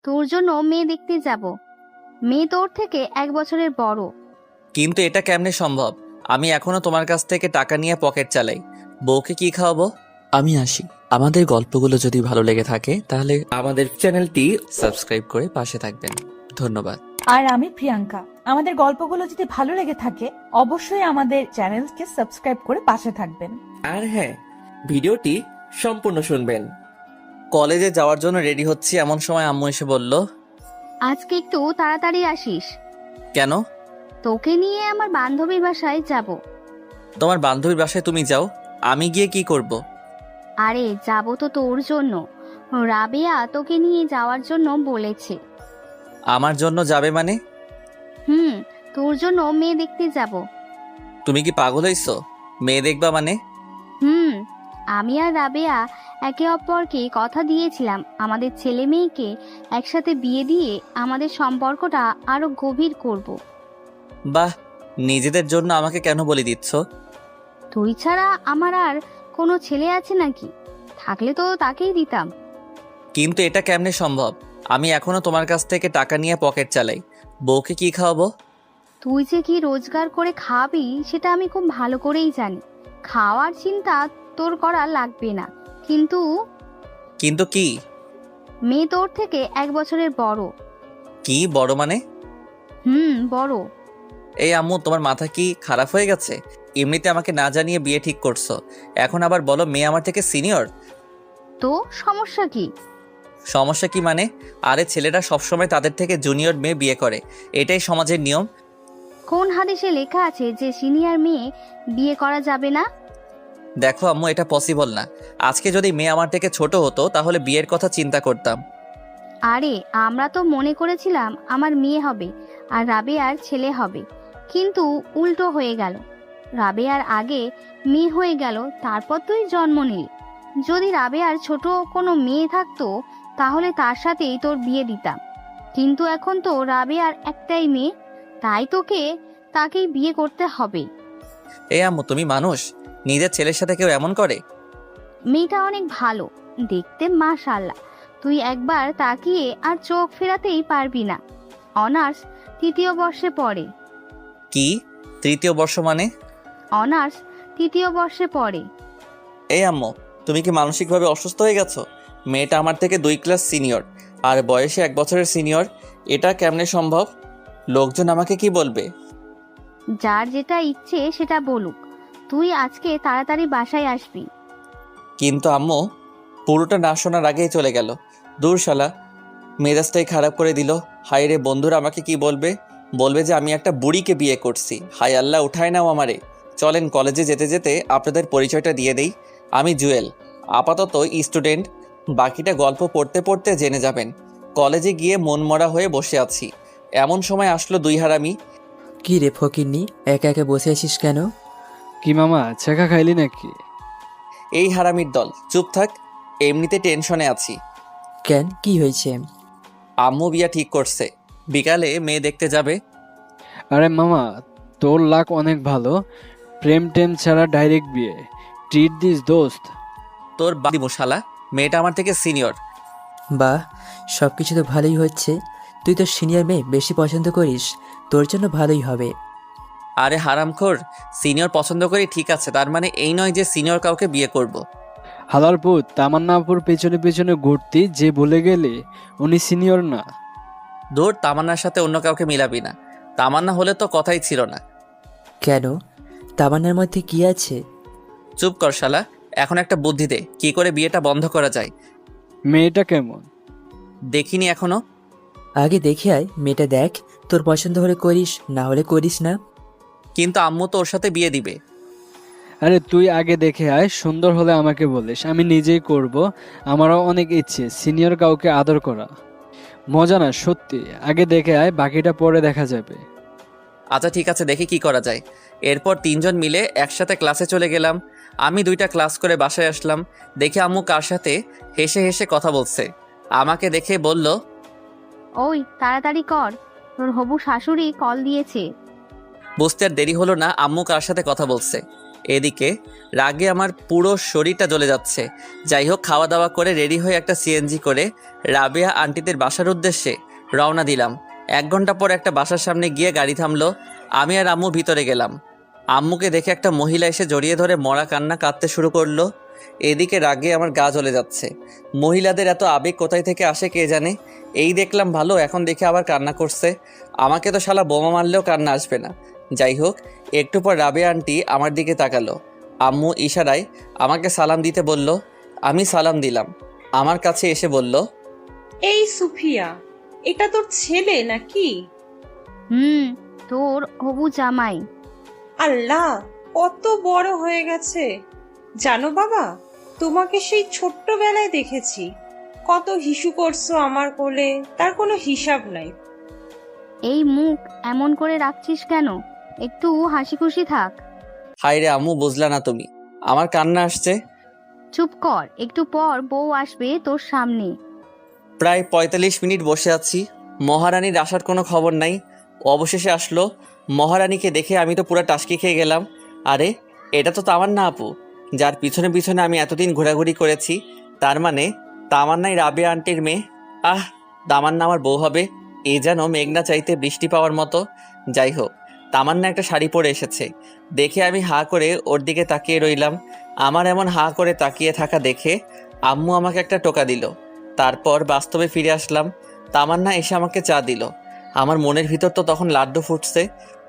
তোর জন্য মেয়ে দেখতে যাব। মেয়ে তোর থেকে 1 বছরের বড়। কিন্তু এটা কেমনে সম্ভব? আমি এখনো তোমার কাছ থেকে টাকা নিয়ে পকেট চালাই। বউকে কি খাওয়াবো? আমি আসি। আমাদের গল্পগুলো যদি ভালো লেগে থাকে তাহলে আমাদের চ্যানেলটি সাবস্ক্রাইব করে পাশে থাকবেন। ধন্যবাদ। আর আমি প্রিয়াঙ্কা। আমাদের গল্পগুলো যদি ভালো লেগে থাকে অবশ্যই আমাদের চ্যানেলকে সাবস্ক্রাইব করে পাশে থাকবেন। আর হ্যাঁ, ভিডিওটি সম্পূর্ণ শুনবেন। কলেজে যাওয়ার জন্য রেডি হচ্ছি, এমন সময় আম্মু এসে বলল, আজকে একটু তাড়াতাড়ি আসিস। কেন? তোকে নিয়ে আমার বান্ধবীর বাসায় যাব। তোমার বান্ধবীর বাসায় তুমি যাও, আমি গিয়ে কি করব? আরে যাব তো তোর জন্য। রাবেয়া তোকে নিয়ে যাওয়ার জন্য বলেছে। আমার জন্য যাবে মানে? তোর জন্য মেয়ে দেখতে যাব। তুমি কি পাগল হইছো? মেয়ে দেখবা মানে? আমি আর রাবেয়া একে অপরকে কথা দিয়েছিলাম আমাদের ছেলে মেয়েকে একসাথে বিয়ে দিয়ে আমাদের সম্পর্কটা আরো গভীর করব। বাহ, নিজেদের জন্য আমাকে কেন বলে দিচ্ছ? তুই ছাড়া আমার আর কোনো ছেলে আছে নাকি? থাকলে তো তাকেই দিতাম। কিন্তু এটা কেমনে সম্ভব? আমি এখনো তোমার কাছ থেকে টাকা নিয়ে পকেট চালাই। বউকে কি খাওয়াবো? তুই যে কি রোজগার করে খাবি সেটা আমি খুব ভালো করেই জানি। খাওয়ার চিন্তা তোর করা লাগবে না। কিন্তু কিন্তু কি? মেয়ে তোর থেকে 1 বছরের বড়। কি বড় মানে? বড়। এই আম্মু, তোমার মাথা কি খারাপ হয়ে গেছে? এমনিতে আমাকে না জানিয়ে বিয়ে ঠিক করছো, এখন আবার বলো মেয়ে আমার থেকে সিনিয়র। তো সমস্যা কি? সমস্যা কি মানে? আরে ছেলেরা সবসময় তাদের থেকে জুনিয়র মেয়ে বিয়ে করে, এটাই সমাজের নিয়ম। কোন হাদিসে লেখা আছে যে সিনিয়র মেয়ে বিয়ে করা যাবে না? দেখো আম্মু, এটা পসিবল না। আজকে যদি মেয়ে আমার থেকে ছোট হতো তাহলে বিয়ের কথা চিন্তা করতাম। আরে আমরা তো মনে করেছিলাম আমার মেয়ে হবে আর রাবেয়ার ছেলে হবে, কিন্তু উল্টো হয়ে গেল। রাবেয়ার আগে মেয়ে হয়ে গেল, তারপর তুই জন্ম নিলি। যদি রাবেয়ার ছোট কোনো মেয়ে থাকতো তাহলে তার সাথেই তোর বিয়ে দিতাম, কিন্তু এখন তো রাবেয়ার একটাই মেয়ে, তাই তাকেই বিয়ে করতে হবে। এই আম্মু, তুমি মানুষ? নিজের ছেলের সাথে কেউ এমন করে? মেয়েটা অনেক ভালো দেখতে, মাশাআল্লাহ। তুই একবার তাকিয়ে আর চোখ ফেরাতেই পারবি না। অনার্স 3য় বর্ষে পড়ে। কি? তৃতীয় বর্ষ মানে? অনার্স 3য় বর্ষে পড়ে। এই আম্মু, তুমি কি মানসিকভাবে অসুস্থ হয়ে গেছো? মেয়েটা আমার থেকে 2 ক্লাস সিনিয়র আর বয়সে 1 বছরের সিনিয়র। এটা কেমনে সম্ভব? লোকজন আমাকে কি বলবে? যার যেটা ইচ্ছে সেটা বলুক। তুই আজকে তাড়াতাড়ি বাসায় আসবি। কিন্তু আম্মু, পুরোটা না শোনার আগেই চলে গেল। দূর শালা, মেজাজটাই খারাপ করে দিল। হায় রে, বন্ধুরা আমাকে কি বলবে? বলবে যে আমি একটা বুড়িকে বিয়ে করছি। হায় আল্লাহ, উঠায় নাও আমারে। চলেন কলেজে যেতে যেতে আপনাদের পরিচয়টা দিয়ে দেই। আমি জুয়েল, আপাতত স্টুডেন্ট। বাকিটা গল্প পড়তে পড়তে জেনে যাবেন। কলেজে গিয়ে মনমরা হয়ে বসে আছি, এমন সময় আসলো 2 হারামি। কি রে ফকিন্নি, একা একা বসে আছিস কেন? কি মামা, ছেঁকা খাইলি নাকি? এই হারামির দল, চুপ থাক। এমনিতে টেনশনে আছি। কেন, কি হয়েছে? আম্মু বিয়া ঠিক করছে, বিকালে মেয়ে দেখতে যাবে। আরে মামা, তোর লাক অনেক ভালো। প্রেম টেম ছাড়া ডাইরেক্ট বিয়ে। ট্রিট দিস দোস্ত। তোর বাদি মশালা, মেয়েটা আমার থেকে সিনিয়র। বাহ, সব কিছু তো ভালোই হচ্ছে। তুই তো সিনিয়র মেয়ে বেশি পছন্দ করিস, তোর জন্য ভালোই হবে। আরে হারামখোর, সিনিয়র পছন্দ করি ঠিক আছে, তার মানে এই নয় যে সিনিয়র কাউকে বিয়ে করব। হালার পুত, তামান্নাপুর পেছনে পেছনে ঘুরতি যে বলে গেলে উনি সিনিয়র না। ধুর, তামান্নার সাথে অন্য কাউকে মিলাবি না। তামান্না হলে তো কথাই ছিল না। কেন, তামান্নার মধ্যে কি আছে? চুপ কর শালা, এখন একটা বুদ্ধি দে, কি করে বিয়েটা বন্ধ করা যায়। মেয়েটা কেমন? দেখিনি এখনো। আগে দেখে আয়, মেয়েটা দেখ। তোর পছন্দ হলে করিস, না হলে করিস না। কিন্তু আম্মু তো ওর সাথে বিয়ে দিবে। আরে তুই আগে দেখে আয়, সুন্দর হলে আমাকে বলিস, আমি নিজেই করব। আমারও অনেক ইচ্ছে সিনিয়র কাউকে আদর করা। মজা না সত্যি, আগে দেখে আয়, বাকিটা পরে দেখা যাবে। আচ্ছা ঠিক আছে, দেখি কি করা যায়। এরপর 3 জন মিলে একসাথে ক্লাসে চলে গেলাম। আমি 2টা ক্লাস করে বাসায় আসলাম, দেখে আম্মু কার সাথে হেসে হেসে কথা বলছে। আমাকে দেখে বলল, ওই তাড়াতাড়ি কর, তোর হবু শাশুড়ি কল দিয়েছে। বুঝতে আর দেরি হলো না আম্মু কার সাথে কথা বলছে। এদিকে রাগে আমার পুরো শরীরটা জ্বলে যাচ্ছে। যাই হোক, খাওয়া দাওয়া করে রেডি হয়ে একটা সিএনজি করে রাবেয়া আন্টিদের বাসার উদ্দেশ্যে রওনা দিলাম। 1 ঘন্টা পর একটা বাসার সামনে গিয়ে গাড়ি থামলো। আমি আর আম্মু ভিতরে গেলাম। আম্মুকে দেখে একটা মহিলা এসে জড়িয়ে ধরে মরা কান্না কাঁদতে শুরু করলো। এদিকে রাগে আমার গা জ্বলে যাচ্ছে। মহিলাদের এত আবেগ কোথায় থেকে আসে কে জানে। এই দেখলাম ভালো, এখন দেখে আবার কান্না করছে। আমাকে তো শালা বোমা মারলেও কান্না আসবে না। যাই হোক, একটু পর রাবেয়া আন্টি আমার দিকে তাকালো। আম্মু ইশারায় আমাকে সালাম দিতে বলল। আমি সালাম দিলাম। আমার কাছে এসে বলল, এই সুফিয়া, এটা তোর ছেলে নাকি? তোর হবু জামাই। আল্লাহ, কত বড় হয়ে গেছে। জানো বাবা, তোমাকে সেই ছোট্টবেলায় দেখেছি। কত হিসু করছো আমার কোলে, তার কোনো হিসাব নাই। এই মুখ এমন করে রাখছিস কেন? একটু হাসি খুশি থাক। হায় রে আম্মু, বুঝলা না তুমি, আমার কান্না আসছে। চুপ কর, একটু পর বউ আসবে তোর সামনে। প্রায় 45 মিনিট বসে আছি, মহারানীর আসার কোনো খবর নাই। অবশেষে আসলো। মহারানীকে দেখে আমি তো পুরো টাসকি খেয়ে গেলাম। আরে, এটা তো তামান্না আপু, যার পিছনে পিছনে আমি এতদিন ঘোরাঘুরি করেছি। তার মানে তামান্নাই রাবেয়া আন্টির মেয়ে। আহ, তামান্না আমার বউ হবে, এ যেন মেঘনা চাইতে বৃষ্টি পাওয়ার মতো। যাই হোক, তামান্না একটা শাড়ি পরে এসেছে দেখে আমি হাঁ করে ওর দিকে তাকিয়ে রইলাম। আমার এমন হাঁ করে তাকিয়ে থাকা দেখে আম্মু আমাকে একটা টোকা দিল। তারপর বাস্তবে ফিরে আসলাম। তামান্না এসে আমাকে চা দিল। আমার মনের ভিতর তো তখন লাড্ডু ফুটছে।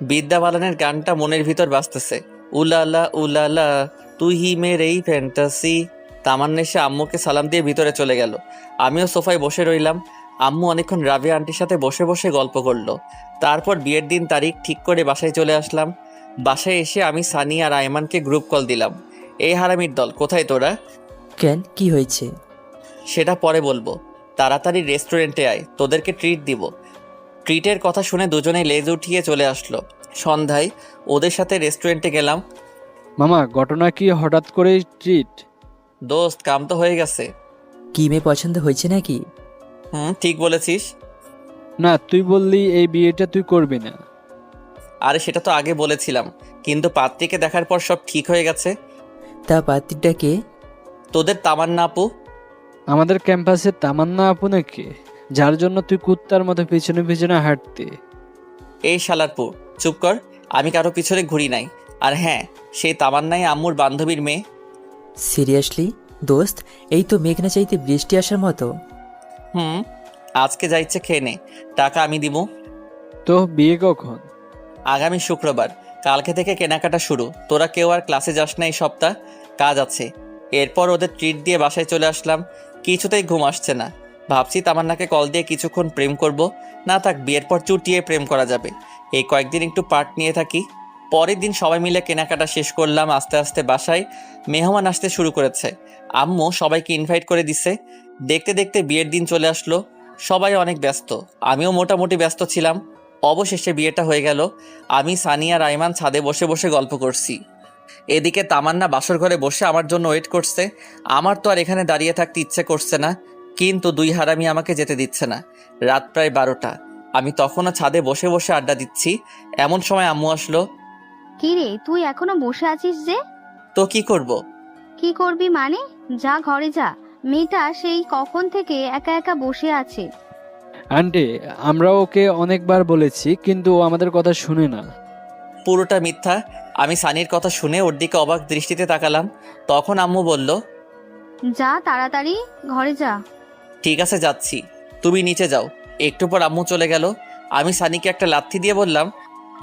বিদ্যা বালানের গানটা মনের ভিতর বাজতেছে, উলালা উলালা তুই হি মেরেই ফ্যান্টাসি। তামান্না এসে আম্মুকে সালাম দিয়ে ভিতরে চলে গেল। আমিও সোফায় বসে রইলাম। আম্মু অনেকক্ষণ রাবেয়া আন্টির সাথে বসে বসে গল্প করলো। তারপর বিয়ের দিন তারিখ ঠিক করে বাসায় চলে আসলাম। বাসায় এসে আমি সানি আর আয়মানকে গ্রুপ কল দিলাম। এই হারামির দল, কোথায় তোরা? কেন, কি হয়েছে? সেটা পরে বলবো, তাড়াতাড়ি রেস্টুরেন্টে আয়, তোদেরকে ট্রিট দিব। ট্রিটের কথা শুনে দুজনেই লেজ উঠিয়ে চলে আসলো। সন্ধ্যায় ওদের সাথে রেস্টুরেন্টে গেলাম। মামা, ঘটনা কি হঠাৎ করেই ট্রিট? দোস্ত, কাম তো হয়ে গেছে। কি মেয়ে পছন্দ হয়েছে নাকি? ঠিক বলেছিস। না, তুই বললি এই বিয়েটা তুই করবি না। আরে সেটা তো আগে বলেছিলাম, কিন্তু পাত্রীকে দেখার পর সব ঠিক হয়ে গেছে। তা পাত্রীটা কে? তোদের তামান্না আপু। আমাদের ক্যাম্পাসে তামান্না আপু নাকি, যার জন্য তুই কুত্তার মতো পিছনে পিছনে হাঁটতি? এই শালারপুর, চুপ কর। আমি কারো পিছনে ঘুরি নাই। আর হ্যাঁ, সেই তামান্নাই আম্মুর বান্ধবীর মেয়ে। সিরিয়াসলি দোস্ত, এই তো মেঘনা চাইতে বৃষ্টি আসার মতো। আজকে যা ইচ্ছে খেয়ে নে, টাকা আমি দিব। তো বিয়ে কখন? আগামী শুক্রবার। কালকে থেকে কেনাকাটা শুরু। তোরা কেউ আর ক্লাসে যাস না এই সপ্তাহ, কাজ আছে। এরপর ওদের ট্রিট দিয়ে বাসায় চলে আসলাম। কিছুতেই ঘুম আসছে না। ভাবছি তামান্নাকে কল দিয়ে কিছুক্ষণ প্রেম করব। না থাক, বিয়ের পর চুটিয়ে প্রেম করা যাবে। এই কয়েকদিন একটু পার্ট নিয়ে থাকি। পরের দিন সবাই মিলে কেনাকাটা শেষ করলাম। আস্তে আস্তে বাসায় মেহমান আসতে শুরু করেছে। আম্মু সবাইকে ইনভাইট করে দিছে। দেখতে দেখতে বিয়ের দিন চলে আসলো। সবাই অনেক ব্যস্ত, আমিও মোটামুটি ব্যস্ত ছিলাম। অবশেষে বিয়েটা হয়ে গেল। আমি, সানি আর আইমান ছাদে বসে বসে গল্প করছি। এদিকে তামান্না বাসর ঘরে বসে আমার জন্য ওয়েট করছে। আমার তো আর এখানে দাঁড়িয়ে থাকতে ইচ্ছে করছে না, কিন্তু দুই হারামি আমাকে যেতে দিচ্ছে না। রাত প্রায় 12টা। আমি তখনও ছাদে বসে বসে আড্ডা দিচ্ছি। এমন সময় আম্মু আসলো। কি রে, তুই এখনো বসে আছিস যে? তো কি করব? কি করবি মানে? যা ঘরে যা। মেয়েটা সেই কখন থেকে একা একা বসে আছে। আন্টি, আমরা ওকে অনেকবার বলেছি, কিন্তু ও আমাদের কথা শুনে না। পুরোটা মিথ্যা। আমি সানির কথা শুনে ওর দিকে অবাক দৃষ্টিতে তাকালাম। তখন আম্মু বলল, যা তাড়াতাড়ি ঘরে যা। ঠিক আছে, যাচ্ছি, তুমি নিচে যাও। একটু পর আম্মু চলে গেল। আমি সানিকে একটা লাথি দিয়ে বললাম,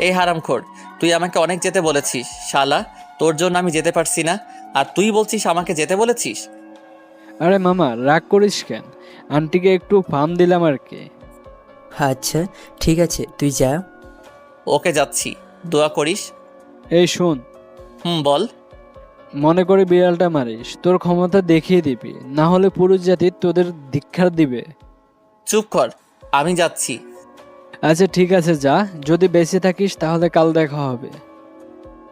এই হারামখোর, তুই আমাকে অনেক যেতে বলেছিস। শালা, তোর জন্য আমি যেতে পারছি না, আর তুই বলছিস আমাকে যেতে বলেছিস। আরে মামা, রাগ করিস কেন? আন্টিকে একটু ফার্ম দিলাম আর কি। আচ্ছা ঠিক আছে, তুই যা। ওকে, যাচ্ছি, দোয়া করিস। এই শোন, বল। মনে করে বিড়ালটা মারিস, তোর ক্ষমতা দেখিয়ে দিবি, না হলে পুরুষ জাতি তোদের ধিক্কার দিবে। চুপ কর, আমি যাচ্ছি। আচ্ছা ঠিক আছে, যা। যদি বেঁচে থাকিস তাহলে কাল দেখা হবে।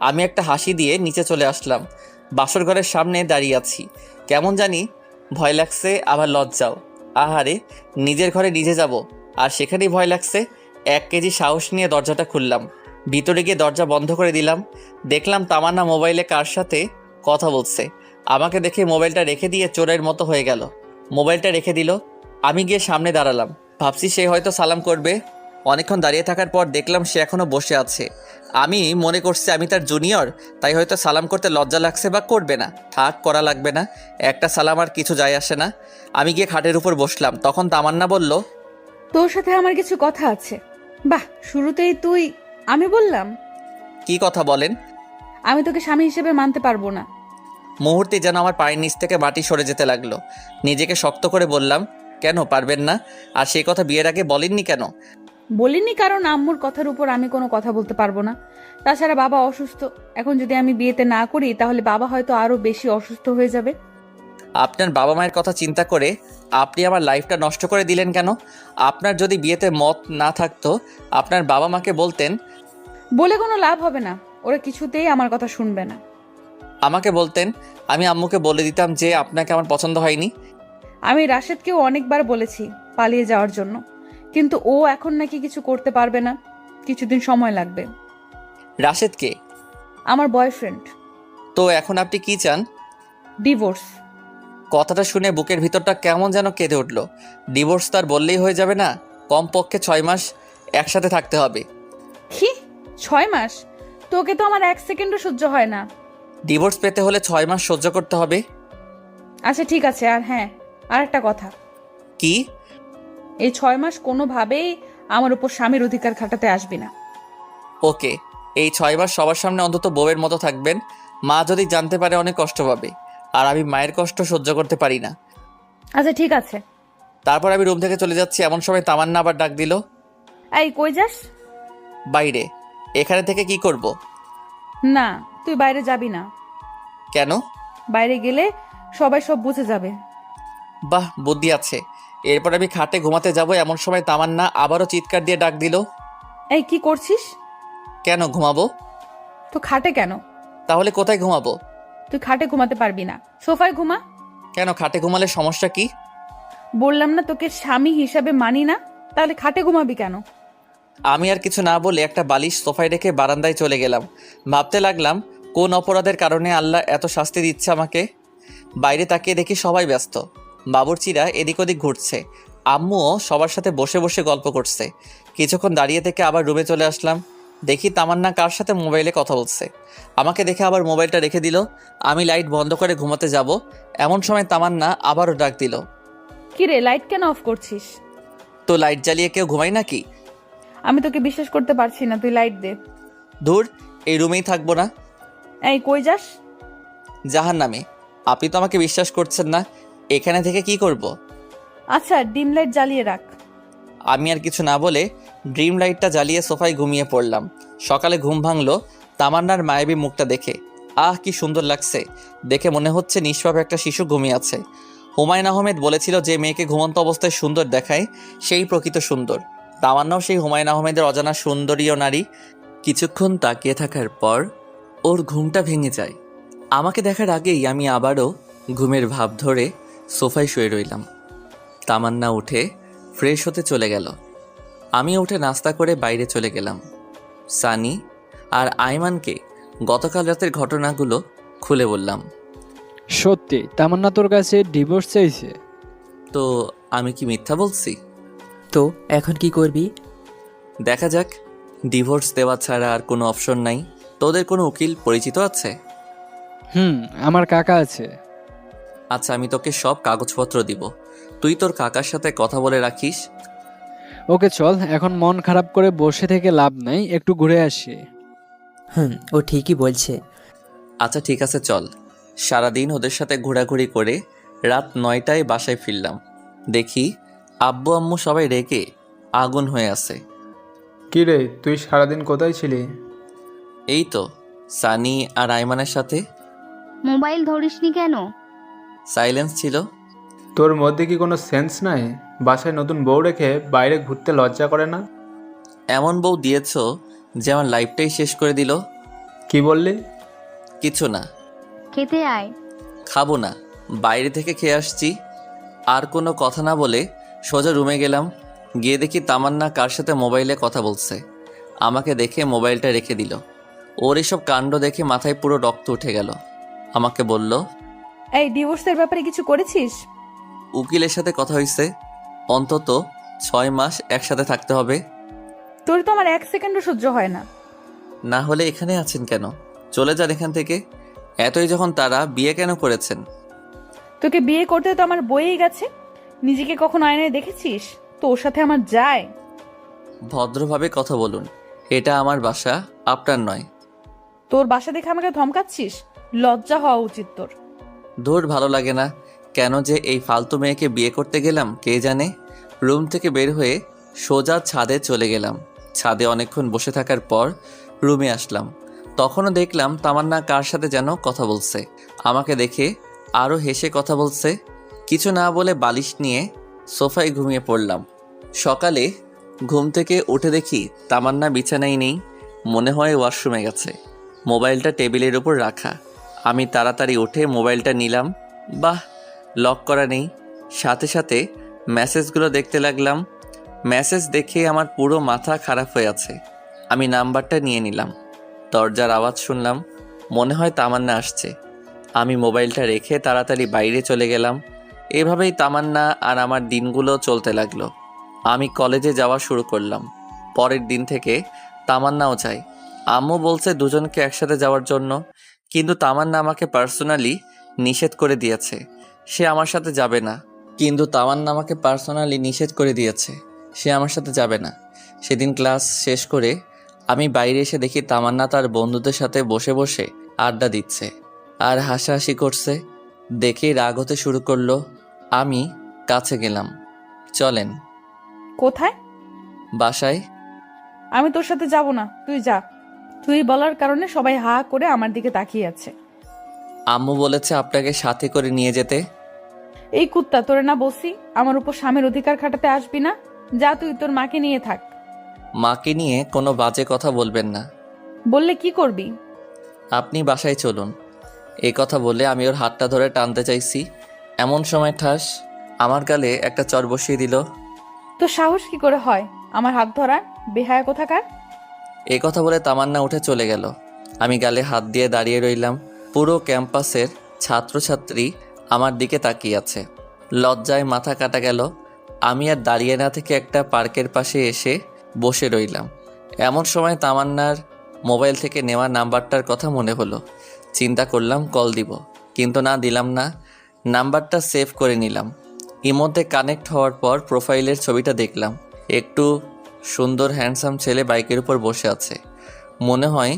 আমি একটা হাসি দিয়ে নিচে চলে আসলাম। বাসর ঘরের সামনে দাঁড়িয়ে আছি। কেমন জানি ভয় লাগছে, আবার লজ্জাও। আহারে, নিজের ঘরে নিজে যাব, আর সেখানেই ভয় লাগছে। 1 কেজি সাহস নিয়ে দরজাটা খুললাম। ভিতরে গিয়ে দরজা বন্ধ করে দিলাম। দেখলাম তামান্না মোবাইলে কার সাথে কথা বলছে। আমাকে দেখে মোবাইলটা রেখে দিয়ে চোরের মতো হয়ে গেল। মোবাইলটা রেখে দিল। আমি গিয়ে সামনে দাঁড়ালাম, ভাবছি সে হয়তো সালাম করবে। অনেকক্ষণ দাঁড়িয়ে থাকার পর দেখলাম সে এখনও বসে আছে। আমি মনে করছি আমি তার জুনিয়র, তাই হয়তো সালাম করতে লজ্জা লাগছে বা করবে না। থাক, করা লাগবে না, একটা সালাম আর কিছু যায় আসে না। আমি গিয়ে খাটের উপর বসলাম। তখন তামান্না বলল, তোর সাথে আমার কিছু কথা আছে। বাহ, শুরুতেই তুই আমি বললাম? কি কথা বলেন? আমি তোকে স্বামী হিসেবে মানতে পারবো না। মুহূর্তে যেন আমার পায়ের নিচ থেকে মাটি সরে যেতে লাগলো। নিজেকে শক্ত করে বললাম, কেন পারবেন না? আর সেই কথা বিয়ের আগে বলেননি কেন? বলিনি কারণ আম্মুর কথার উপর আমি কোনো কথা বলতে পারবো না। তাছাড়া বাবা অসুস্থ। এখন যদি আমি বিয়েতে না করি তাহলে বাবা হয়তো আরো বেশি অসুস্থ হয়ে যাবে। আপনার বাবা মায়ের কথা চিন্তা করে আপনি আমার লাইফটা নষ্ট করে দিলেন কেন? আপনার যদি বিয়েতে মত না থাকতো আপনার বাবা মাকে বলতেন। বলে কোনো লাভ হবে না, ওরা কিছুতেই আমার কথা শুনবে না। আমাকে বলতেন, আমি আম্মুকে বলে দিতাম যে আপনাকে আমার পছন্দ হয়নি। আমি রাশেদকেও অনেকবার বলেছি পালিয়ে যাওয়ার জন্য, কিন্তু ও এখন নাকি কিছু করতে পারবে না, কিছুদিন সময় লাগবে। রাশেদকে? আমার বয়ফ্রেন্ড। তো এখন আপনি কি চান? ডিভোর্স। কথাটা শুনে বুকের ভিতরটা কেমন যেন কেঁদে উঠল। ডিভোর্স তার বললেই হয়ে যাবে না? কমপক্ষে 6 মাস একসাথে থাকতে হবে। কি 6 মাস? তোকে তো আমার 1 সেকেন্ডও সহ্য হয় না। ডিভোর্স পেতে হলে 6 মাস সহ্য করতে হবে। আচ্ছা ঠিক আছে, আর হ্যাঁ, আর একটা কথা। কি? এই 6 মাস কোনোভাবেই আমার উপর স্বামীর অধিকার খাটাতে আসবি না। ওকে, এই 6 মাস সবার সামনে অন্তত বউয়ের মতো থাকবেন। মা যদি জানতে পারে অনেক কষ্ট পাবে, আর আমি মায়ের কষ্ট সহ্য করতে পারি না। আচ্ছা ঠিক আছে। তারপর আমি রুম থেকে চলে যাচ্ছি, এমন সময় তামান্না আবার ডাক দিল। এই কই যাস? বাইরে। এখানে থেকে কি করব? না, তুই বাইরে যাবি না। কেন? বাইরে গেলে সবাই সব বুঝে যাবে। বাহ, বুদ্ধি আছে। এরপর আমি খাটে ঘুমাতে যাব, এমন সময় তামান্না আবারও চিৎকার দিয়ে ডাক দিল। এই কি করছিস? কেন ঘুমাবো? তো খাটে কেন? তাহলে কোথায় ঘুমাবো? তুই খাটে ঘুমাতে পারবি না, সোফায় ঘুমা। কেন, খাটে ঘুমালে সমস্যা কি? বললাম না তোকে স্বামী হিসাবে মানি না, তাহলে খাটে ঘুমাবি কেন? আমি আর কিছু না বলে একটা বালিশ সোফায় রেখে বারান্দায় চলে গেলাম। ভাবতে লাগলাম কোন অপরাধের কারণে আল্লাহ এত শাস্তি দিচ্ছে আমাকে। বাইরে তাকিয়ে দেখি সবাই ব্যস্ত। বাবুর্চিরা এদিক ওদিক ঘুরছে। আম্মুও সবার সাথে বসে বসে গল্প করছে। কিছুক্ষণ দাঁড়িয়ে থেকে আবার রুমে চলে আসলাম। দেখি তামান্না কার সাথে মোবাইলে কথা বলছে। আমাকে দেখে আবার মোবাইলটা রেখে দিল। আমি লাইট বন্ধ করে ঘুমাতে যাব, এমন সময় তামান্না আবারও ডাক দিল। কি রে, লাইট কেন অফ করছিস? তো লাইট জ্বালিয়ে কেউ ঘুমায় নাকি? আমি তোকে বিশ্বাস করতে পারছি না, তুই লাইট দে। ধুর, এই রুমেই থাকবো না। এই কই যাস? জাহান্নামে। আপনি তো আমাকে বিশ্বাস করছেন না, এখানে থেকে কি করব? আচ্ছা ডিম লাইট জ্বালিয়ে রাখ। আমি আর কিছু না বলে ড্রিম লাইটটা জ্বালিয়ে সোফায় ঘুমিয়ে পড়লাম। সকালে ঘুম ভাঙলো তামান্নার মায়াবী মুখটা দেখে। আহ, কি সুন্দর লাগছে দেখে, মনে হচ্ছে নিষ্পাপ একটা শিশু ঘুমিয়ে আছে। হুমায়ুন আহমেদ বলেছিল যে মেয়েকে ঘুমন্ত অবস্থায় সুন্দর দেখায় সেই প্রকৃত সুন্দর। তামান্নাও সেই হুমায়ুন আহমেদের অজানা সুন্দরীয় নারী। কিছুক্ষণ তাকিয়ে থাকার পর ওর ঘুমটা ভেঙে যায়। আমাকে দেখার আগেই আমি আবারও ঘুমের ভাব ধরে সোফায় শুয়ে রইলাম। তামান্না উঠে ফ্রেশ হতে চলে গেল। আমি উঠে নাস্তা করে বাইরে চলে গেলাম। সানি আর আয়মানকে গতকাল রাতের ঘটনাগুলো খুলে বললাম। সত্যি তামান্না তোর কাছে ডিভোর্স চাইছে? তো আমি কি মিথ্যা বলছি? তো এখন কি করবি? দেখা যাক। ডিভোর্স দেওয়া ছাড়া আর কোনো অপশন নাই। তোদের কোনো উকিল পরিচিত আছে? আমার কাকা আছে। আচ্ছা, আমি তোকে সব কাগজপত্র দিব, তুই তোর কাকার সাথে কথা বলে রাখিস। ওকে চল, এখন মন খারাপ করে বসে থেকে লাভ নাই, একটু ঘুরে আসি। ও ঠিকই বলছে। আচ্ছা ঠিক আছে, চল। সারাদিন ওদের সাথে ঘোরাঘুরি করে রাত 9টায় বাসায় ফিরলাম। দেখি আব্বু আম্মু সবাই রেগে আগুন হয়ে আছে। কি রে, তুই সারাদিন কোথায় ছিলি? এই তো সানি আর আইমানের সাথে। মোবাইল ধরিসনি কেন? সাইলেন্স ছিল। তোর মধ্যে কি কোনো সেন্স নাই? বাসায় নতুন বউ রেখে বাইরে ঘুরতে লজ্জা করে না? এমন বউ দিয়েছ যে আমার লাইফটাই শেষ করে দিল। কি বললি? কিছু না, খেতে আয়। খাবো না, বাইরে থেকে খেয়ে আসছি। আর কোনো কথা না বলে সোজা রুমে গেলাম। গিয়ে দেখি তামান্না কার সাথে মোবাইলে কথা বলছে। আমাকে দেখে মোবাইলটা রেখে দিল। ওর এসব কাণ্ড দেখে মাথায় পুরো রক্ত উঠে গেল। আমাকে বলল, এই ডিভোর্সের ব্যাপারে কিছু করেছিস? উকিলের সাথে কথা হয়েছে, অন্তত 6 মাস একসাথে থাকতে হবে। তোর তো আমার 1 সেকেন্ডও সহ্য হয় না। না হলে এখানে আছেন কেন? চলে যান এখান থেকে। এতই যখন তারা, বিয়ে কেন করেছেন? তোকে বিয়ে করতে তো আমার বয়েই গেছে। নিজেকে কখনো আয়নায় দেখেছিস? তোর সাথে আমার যায়। ভদ্রভাবে কথা বলুন, এটা আমার বাসা, আপনার নয়। তোর বাসা দেখে আমাকে ধমকাচ্ছিস? লজ্জা হওয়া উচিত তোর। দূর, ভালো লাগে না। কেন যে এই ফালতু মেয়েকে বিয়ে করতে গেলাম কে জানে। রুম থেকে বের হয়ে সোজা ছাদে চলে গেলাম। ছাদে অনেকক্ষণ বসে থাকার পর রুমে আসলাম। তখনও দেখলাম তামান্না কার সাথে যেন কথা বলছে। আমাকে দেখে আরও হেসে কথা বলছে। কিছু না বলে বালিশ নিয়ে সোফায় ঘুমিয়ে পড়লাম। সকালে ঘুম থেকে উঠে দেখি তামান্না বিছানায় নেই। মনে হয় ওয়াশরুমে গেছে। মোবাইলটা টেবিলের উপর রাখা। আমি তাড়াতাড়ি উঠে মোবাইলটা নিলাম। বাহ, লক করা নেই। সাথে সাথে মেসেজগুলো দেখতে লাগলাম। মেসেজ দেখে আমার পুরো মাথা খারাপ হয়ে আছে। আমি নাম্বারটা নিয়ে নিলাম। দরজার আওয়াজ শুনলাম, মনে হয় তামান্না আসছে। আমি মোবাইলটা রেখে তাড়াতাড়ি বাইরে চলে গেলাম। এভাবেই তামান্না আর আমার দিনগুলো চলতে লাগলো। আমি কলেজে যাওয়া শুরু করলাম। পরের দিন থেকে তামান্নাও যায়। আম্মু বলছে দুজনকে একসাথে যাওয়ার জন্য, কিন্তু তামান্না আমাকে পার্সোনালি নিষেধ করে দিয়েছে। সে আমার সাথে যাবে না। সেদিন ক্লাস শেষ করে আমি বাইরে এসে দেখি তামান্না তার বন্ধুদের সাথে বসে বসে আড্ডা দিচ্ছে আর হাসাহাসি করছে। দেখেই রাগ হতে শুরু করলো। আমি কাছে গেলাম। চলেন। কোথায়? বাসায়। আমি তোর সাথে যাব না, তুই যা। তুই বলার কারণে সবাই হা করে আমার দিকে তাকিয়ে আছে। আম্মু বলেছে আপনাকে সাথে করে নিয়ে যেতে। এই কুত্তা, তোরে না বলছি আমার উপর স্বামীর অধিকার খাটাতে আসবি না? যা, তুই তোর মাকে নিয়ে থাক। মাকে নিয়ে কোনো বাজে কথা বলবেন না। বললে কি করবি? আপনি বাসায় চলুন। এই কথা বলে আমি ওর হাতটা ধরে টানতে চাইছি, এমন সময় ঠাস আমার গালে একটা চর বসিয়ে দিল। তোর সাহস কি করে হয় আমার হাত ধরার, বেহায়া কোথাকার? এই কথা বলে তামান্না উঠে চলে গেল। আমি গালে হাত দিয়ে দাঁড়িয়ে রইলাম। পুরো ক্যাম্পাসের ছাত্রছাত্রী আমার দিকে তাকিয়ে আছে। লজ্জায় মাথা কাটা গেল। আমি আর দাঁড়িয়ে না থেকে একটা পার্কের পাশে এসে বসে রইলাম। এমন সময় তামান্নার মোবাইল থেকে নেওয়া নাম্বারটার কথা মনে হলো। চিন্তা করলাম কল দিব, কিন্তু না, দিলাম না। নাম্বারটা সেভ করে নিলাম। ইমোতে কানেক্ট হওয়ার পর প্রোফাইলের ছবিটা দেখলাম। একটু সুন্দর হ্যান্ডসাম ছেলে বাইকের উপর বসে আছে। মনে হয়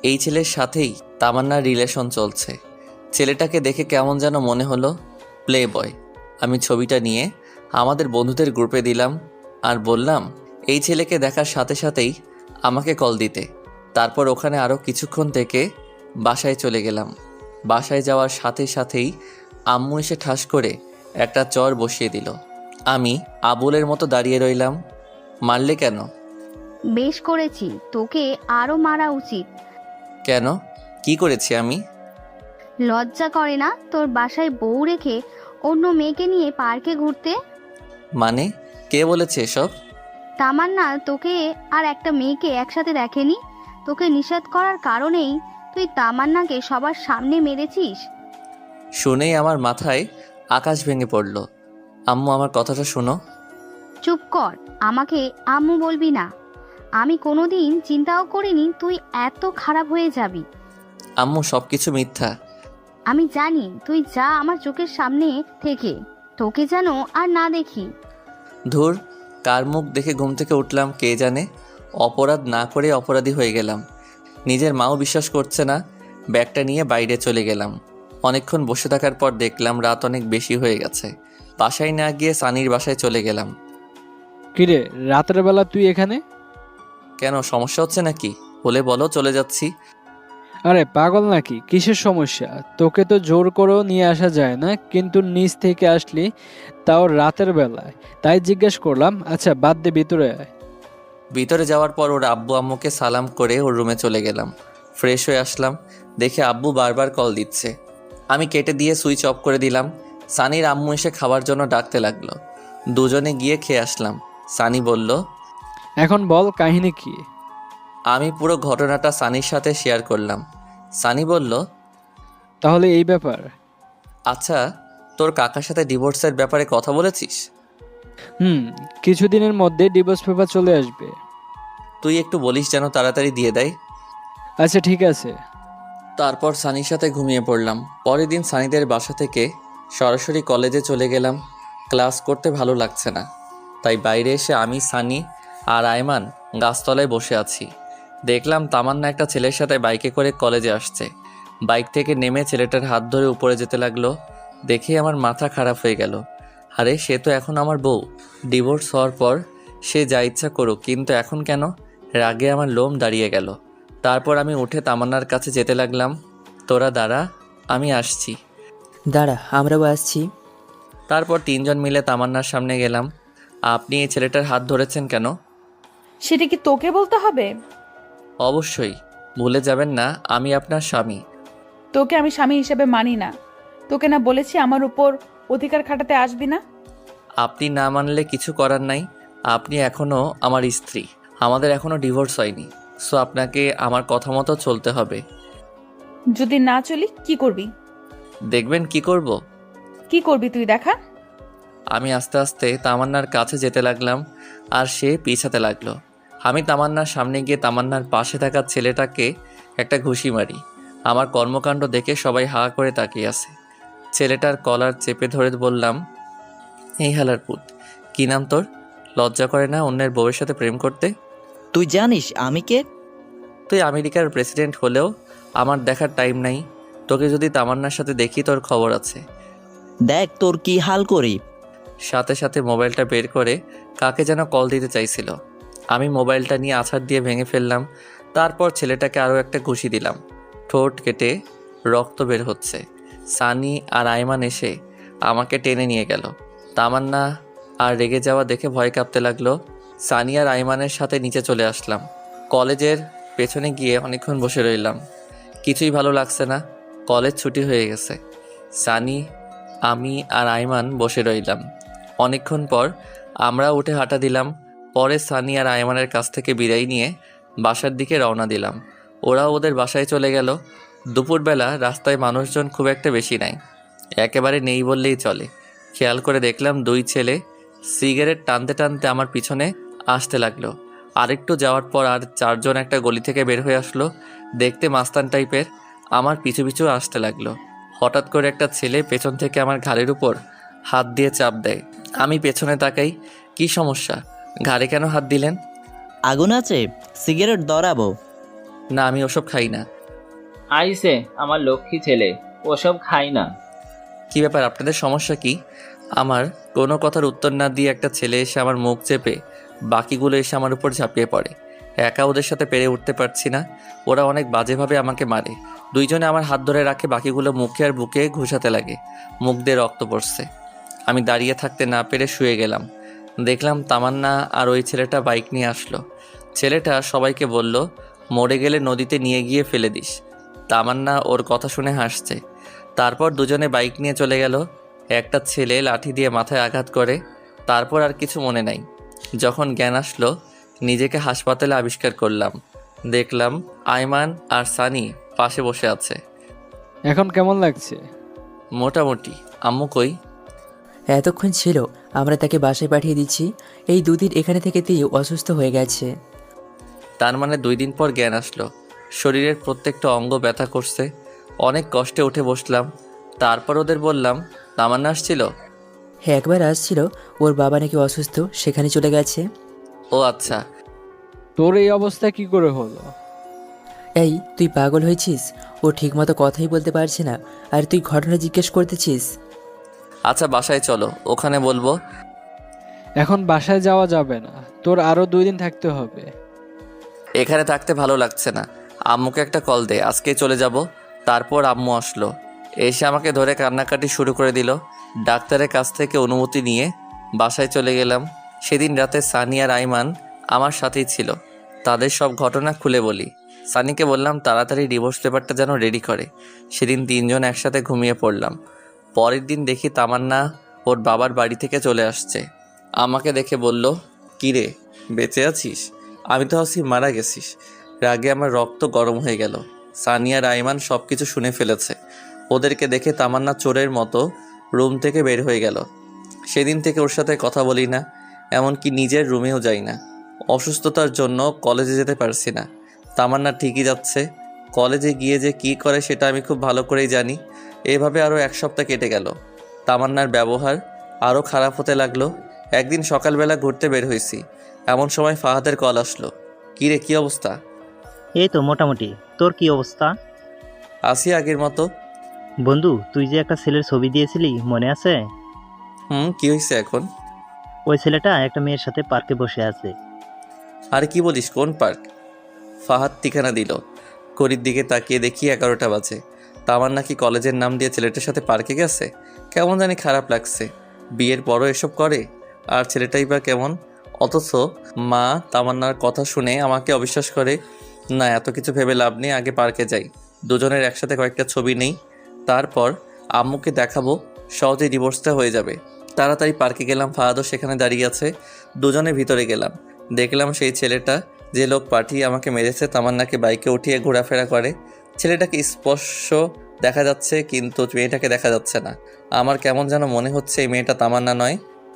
এই ছেলের সাথেই তামান্নার রিলেশন চলছে। ছেলেটাকে দেখে কেমন যেন মনে হলো প্লে বয়। আমি ছবিটা নিয়ে আমাদের বন্ধুদের গ্রুপে দিলাম আর বললাম এই ছেলেকে দেখার সাথে সাথেই আমাকে কল দিতে। তারপর ওখানে আরও কিছুক্ষণ থেকে বাসায় চলে গেলাম। বাসায় যাওয়ার সাথে সাথেই আম্মু এসে ঠাস করে একটা চর বসিয়ে দিল। আমি আবুলের মতো দাঁড়িয়ে রইলাম। মারলে কেন? বেশ করেছি, তোকে আরো মারা উচিত। কেন? কি করেছি আমি? লজ্জা করে না তোর বাসায় বউ রেখে অন্য মেয়েকে নিয়ে পার্কে ঘুরতে? মানে কে বলেছে এসব? তামান্না তোকে আর একটা মেয়েকে একসাথে দেখেনি। তোকে নিষেধ করার কারণেই তুই তামান্নাকে সবার সামনে মেরেছিস। শুনেই আমার মাথায় আকাশ ভেঙে পড়ল। আম্মু, আমার কথাটা শোনো। চুপ কর, আমাকে আম্মু বলবি না। আমি কোনোদিন চিন্তাও করিনি তুই এত খারাপ হয়ে যাবি। আম্মু, সব কিছু মিথ্যা। আমি জানি, তুই যা আমার চোখের সামনে থেকে, তোকে যেন আর না দেখি। ধুর, কার মুখ দেখে ঘুম থেকে উঠলাম কে জানে। অপরাধ না করে অপরাধী হয়ে গেলাম। নিজের মাও বিশ্বাস করছে না। ব্যাগটা নিয়ে বাইরে চলে গেলাম। অনেকক্ষণ বসে থাকার পর দেখলাম রাত অনেক বেশি হয়ে গেছে। বাসায় না গিয়ে সানির বাসায় চলে গেলাম। কিরে, রাতের বেলা তুই এখানে? কেন, সমস্যা হচ্ছে নাকি? বলে বলো, চলে যাচ্ছি। আরে পাগল নাকি? কিসের সমস্যা? তোকে তো জোর করেও নিয়ে আসা যায় না, কিন্তু নিচ থেকে আসলি, তাও রাতের বেলায়। তাই জিজ্ঞেস করলাম। আচ্ছা বাদ দে, ভিতরে আয়। ভিতরে যাওয়ার পর ওর আব্বু আম্মুকে সালাম করে ওর রুমে চলে গেলাম। ফ্রেশ হয়ে আসলাম, দেখে আব্বু বারবার কল দিচ্ছে। আমি কেটে দিয়ে সুইচ অফ করে দিলাম। সানির আম্মু এসে খাবার জন্য ডাকতে লাগলো। দুজনে গিয়ে খেয়ে আসলাম। সানি বলল, এখন বল কাহিনী কি? আমি পুরো ঘটনাটা সানির সাথে শেয়ার করলাম। সানি বলল, তাহলে এই ব্যাপার। আচ্ছা, তোর কাকার সাথে ডিভোর্সের ব্যাপারে কথা বলেছিস? কিছুদিনের মধ্যে ডিভোর্স পেপার চলে আসবে। তুই একটু বলিস যেন তাড়াতাড়ি দিয়ে দেয়। আচ্ছা ঠিক আছে। তারপর সানির সাথে ঘুমিয়ে পড়লাম। পরের দিন সানিদের বাসা থেকে সরাসরি কলেজে চলে গেলাম। ক্লাস করতে ভালো লাগছে না, তাই বাইরে এসে আমি, সানি আর আয়মান গাছতলায় বসে আছি। দেখলাম তামান্না একটা ছেলের সাথে বাইকে করে কলেজে আসছে। বাইক থেকে নেমে ছেলেটার হাত ধরে উপরে যেতে লাগলো। দেখে আমার মাথা খারাপ হয়ে গেল। আরে সে তো এখন আমার বউ। ডিভোর্স হওয়ার পর সে যা ইচ্ছা করুক, কিন্তু এখন কেন? রাগে আমার লোম দাঁড়িয়ে গেল। তারপর আমি উঠে তামান্নার কাছে যেতে লাগলাম। তোরা দাঁড়া, আমি আসছি। দাঁড়া, আমরাও আসছি। তারপর তিনজন মিলে তামান্নার সামনে গেলাম। আপনি এই ছেলেটার হাত ধরেছেন কেন? সেটা কি তোকে বলতে হবে? অবশ্যই, ভুলে যাবেন না আমি আপনার স্বামী। তোকে আমি স্বামী হিসেবে মানি না। তোকে না বলেছি আমার উপর অধিকার খাটাতে আসবি না? আপনি না মানলে কিছু করার নাই। আপনি এখনও আমার স্ত্রী, আমাদের এখনও ডিভোর্স হয়নি। সো আপনাকে আমার কথা মতো চলতে হবে। যদি না চলি কি করবি? দেখবেন কি করব। কি করবি তুই দেখা। আমি আস্তে আস্তে তামান্নার কাছে যেতে লাগলাম, আর সে পিছাতে লাগলো। আমি তামান্নার সামনে গিয়ে তামান্নার পাশে থাকা ছেলেটাকে একটা ঘুষি মারি। আমার কর্মকাণ্ড দেখে সবাই হা করে তাকিয়ে আছে। ছেলেটার কলার চেপে ধরে বললাম, এই হালার পুত, কী নাম তোর? লজ্জা করে না অন্যের বউয়ের সাথে প্রেম করতে? তুই জানিস আমি কে? তুই আমেরিকার প্রেসিডেন্ট হলেও আমার দেখার টাইম নাই। তোকে যদি তামান্নার সাথে দেখি তোর খবর আছে। দেখ তোর কি হাল করি। সাথে সাথে মোবাইলটা বের করে কাকে যেন কল দিতে চাইছিল। আমি মোবাইলটা নিয়ে আছাড় দিয়ে ভেঙে ফেললাম। তারপর ছেলেটাকে আরও একটা ঘুষি দিলাম। ঠোঁট কেটে রক্ত বের হচ্ছে। সানি আর আয়মান এসে আমাকে টেনে নিয়ে গেল। তামান্না আর রেগে যাওয়া দেখে ভয় কাঁপতে লাগলো। সানি আর আয়মানের সাথে নিচে চলে আসলাম। কলেজের পেছনে গিয়ে অনেকক্ষণ বসে রইলাম। কিছুই ভালো লাগছে না। কলেজ ছুটি হয়ে গেছে। সানি, আমি আর আয়মান বসে রইলাম। অনেকক্ষণ পর আমরা উঠে হাঁটা দিলাম। পরে সানি আর আয়মানের কাছ থেকে বিদায় নিয়ে বাসার দিকে রওনা দিলাম। ওরাও ওদের বাসায় চলে গেল। দুপুরবেলা রাস্তায় মানুষজন খুব একটা বেশি নাই, একেবারে নেই বললেই চলে। খেয়াল করে দেখলাম দুই ছেলে সিগারেট টানতে টানতে আমার পিছনে আসতে লাগলো। আরেকটু যাওয়ার পর আর চারজন একটা গলি থেকে বের হয়ে আসলো। দেখতে মাস্তান টাইপের, আমার পিছু পিছু আসতে লাগলো। হঠাৎ করে একটা ছেলে পেছন থেকে আমার ঘাড়ের উপর হাত দিয়ে চাপ দেয়। আমি পেছনে তাকাই। কি সমস্যা? ঘাড়ে কেন হাত দিলেন? আগুন আছে, সিগারেট ধরাবো। না, আমি ওসব খাই না। আইসে আমার লক্ষ্মী ছেলে, ওসব খাই না। কি ব্যাপার, আপনাদের সমস্যা কি? আমার কোনো কথার উত্তর না দিয়ে একটা ছেলে এসে আমার মুখ চেপে বাকিগুলো এসে আমার উপর ঝাঁপিয়ে পড়ে। একা ওদের সাথে পেরে উঠতে পারছি না। ওরা অনেক বাজেভাবে আমাকে মারে। দুইজনে আমার হাত ধরে রাখে, বাকিগুলো মুখে আর বুকে ঘুষাতে লাগে। মুখ দিয়ে রক্ত পড়ছে। আমি দাঁড়িয়ে থাকতে না পেরে শুয়ে গেলাম। দেখলাম তামান্না আর ওই ছেলেটা বাইক নিয়ে আসলো। ছেলেটা সবাইকে বলল, মরে গেলে নদীতে নিয়ে গিয়ে ফেলে দিস। তামান্না ওর কথা শুনে হাসছে। তারপর দুজনে বাইক নিয়ে চলে গেল। একটা ছেলে লাঠি দিয়ে মাথায় আঘাত করে। তারপর আর কিছু মনে নাই। যখন জ্ঞান আসলো, নিজেকে হাসপাতালে আবিষ্কার করলাম। দেখলাম আয়মান আর সানি পাশে বসে আছে। এখন কেমন লাগছে? মোটামুটি। আম্মু কই? এতক্ষণ ছিল, আমরা তাকে বাসায় পাঠিয়ে দিচ্ছি। এই 2 দিন এখানে থেকে দিয়ে অসুস্থ হয়ে গেছে। তার মানে 2 দিন পর জ্ঞান আসলো। শরীরের প্রত্যেকটা অঙ্গ ব্যথা করছে। অনেক কষ্টে উঠে বসলাম। তারপর ওদের বললাম, তামান্না আসছিল? হ্যাঁ, একবার আসছিল, ওর বাবা নাকি অসুস্থ, সেখানে চলে গেছে। ও আচ্ছা। তোর এই অবস্থা কি করে হলো? এই, তুই পাগল হয়েছিস? ও ঠিকমতো কথাই বলতে পারছে না, আর তুই ঘটনা জিজ্ঞেস করতেছিস? আচ্ছা বাসায় চলো, ওখানে বলবো। এখন বাসায় যাওয়া যাবে না, তোর আরো 2 দিন থাকতে হবে। এখানে থাকতে ভালো লাগছে না। আম্মুকে একটা কল দে, আজকেই চলে যাব। তারপর আম্মু আসলো, এসে আমাকে ধরে কান্নাকাটি শুরু করে দিল। ডাক্তারের কাছ থেকে অনুমতি নিয়ে বাসায় চলে গেলাম। সেদিন রাতে সানি আর আইমান আমার সাথেই ছিল। তাদের সব ঘটনা খুলে বলি। সানিকে বললাম তাড়াতাড়ি ডিভোর্স পেপারটা যেন রেডি করে। সেদিন 3 জন একসাথে ঘুমিয়ে পড়লাম। পরের দিন দেখি তামান্না ওর বাবার বাড়ি থেকে চলে আসছে। আমাকে দেখে বলল, কিরে বেঁচে আছিস? আমি তো ভাবছি মারা গেছিস। রাগে আমার রক্ত গরম হয়ে গেল। সানিয়া রাইমান সব কিছু শুনে ফেলেছে। ওদেরকে দেখে তামান্না চোরের মতো রুম থেকে বের হয়ে গেল। সেদিন থেকে ওর সাথে কথা বলি না, এমনকি নিজের রুমেও যাই না। অসুস্থতার জন্য কলেজে যেতে পারছি না। তামান্না ঠিকই যাচ্ছে, কলেজে গিয়ে যে কী করে সেটা আমি খুব ভালো করেই জানি। এভাবে আরও 1 সপ্তাহ কেটে গেল। তামান্নার ব্যবহার আরও খারাপ হতে লাগলো। একদিন সকালবেলা ঘুরতে বের হয়েছি, এমন সময় ফাহাদের কল আসলো। কী রে, কী অবস্থা? এই তো মোটামুটি। তোর কি অবস্থা? আসি আগের মতো। বন্ধু, তুই যে একটা ছেলের ছবি দিয়েছিলি মনে আছে? কী হয়েছে এখন? ওই ছেলেটা একটা মেয়ের সাথে পার্কে বসে আছে। আরে কি বলিস, কোন পার্ক? ফাহাদ ঠিকানা দিল। ঘড়ির দিকে তাকিয়ে দেখি 11টা বাজে। তামান্না কি কলেজের নাম দিয়ে ছেলেটার সাথে পার্কে গেছে? কেমন জানি খারাপ লাগছে। বিয়ের পরও এসব করে, আর ছেলেটাই বা কেমন? অথচ মা তামান্নার কথা শুনে আমাকে অবিশ্বাস করে। না, এত কিছু ভেবে লাভ নেই, আগে পার্কে যাই, দুজনের একসাথে কয়েকটা ছবি নেই, তারপর আম্মুকে দেখাবো, সহজেই ডিভোর্সটা হয়ে যাবে। তাড়াতাড়ি পার্কে গেলাম, ফাহাদও সেখানে দাঁড়িয়ে আছে। দুজনে ভিতরে গেলাম, দেখলাম সেই ছেলেটা যে লোক পাঠিয়ে আমাকে মেরেছে তামান্নাকে বাইকে উঠিয়ে ঘোরাফেরা করে। ছেলেটাকে স্পর্শ দেখা যাচ্ছে, কিন্তু মেয়েটাকে দেখা যাচ্ছে না। আমার কেমন যেন মনে হচ্ছে এই মেয়েটা তামান্না নয়।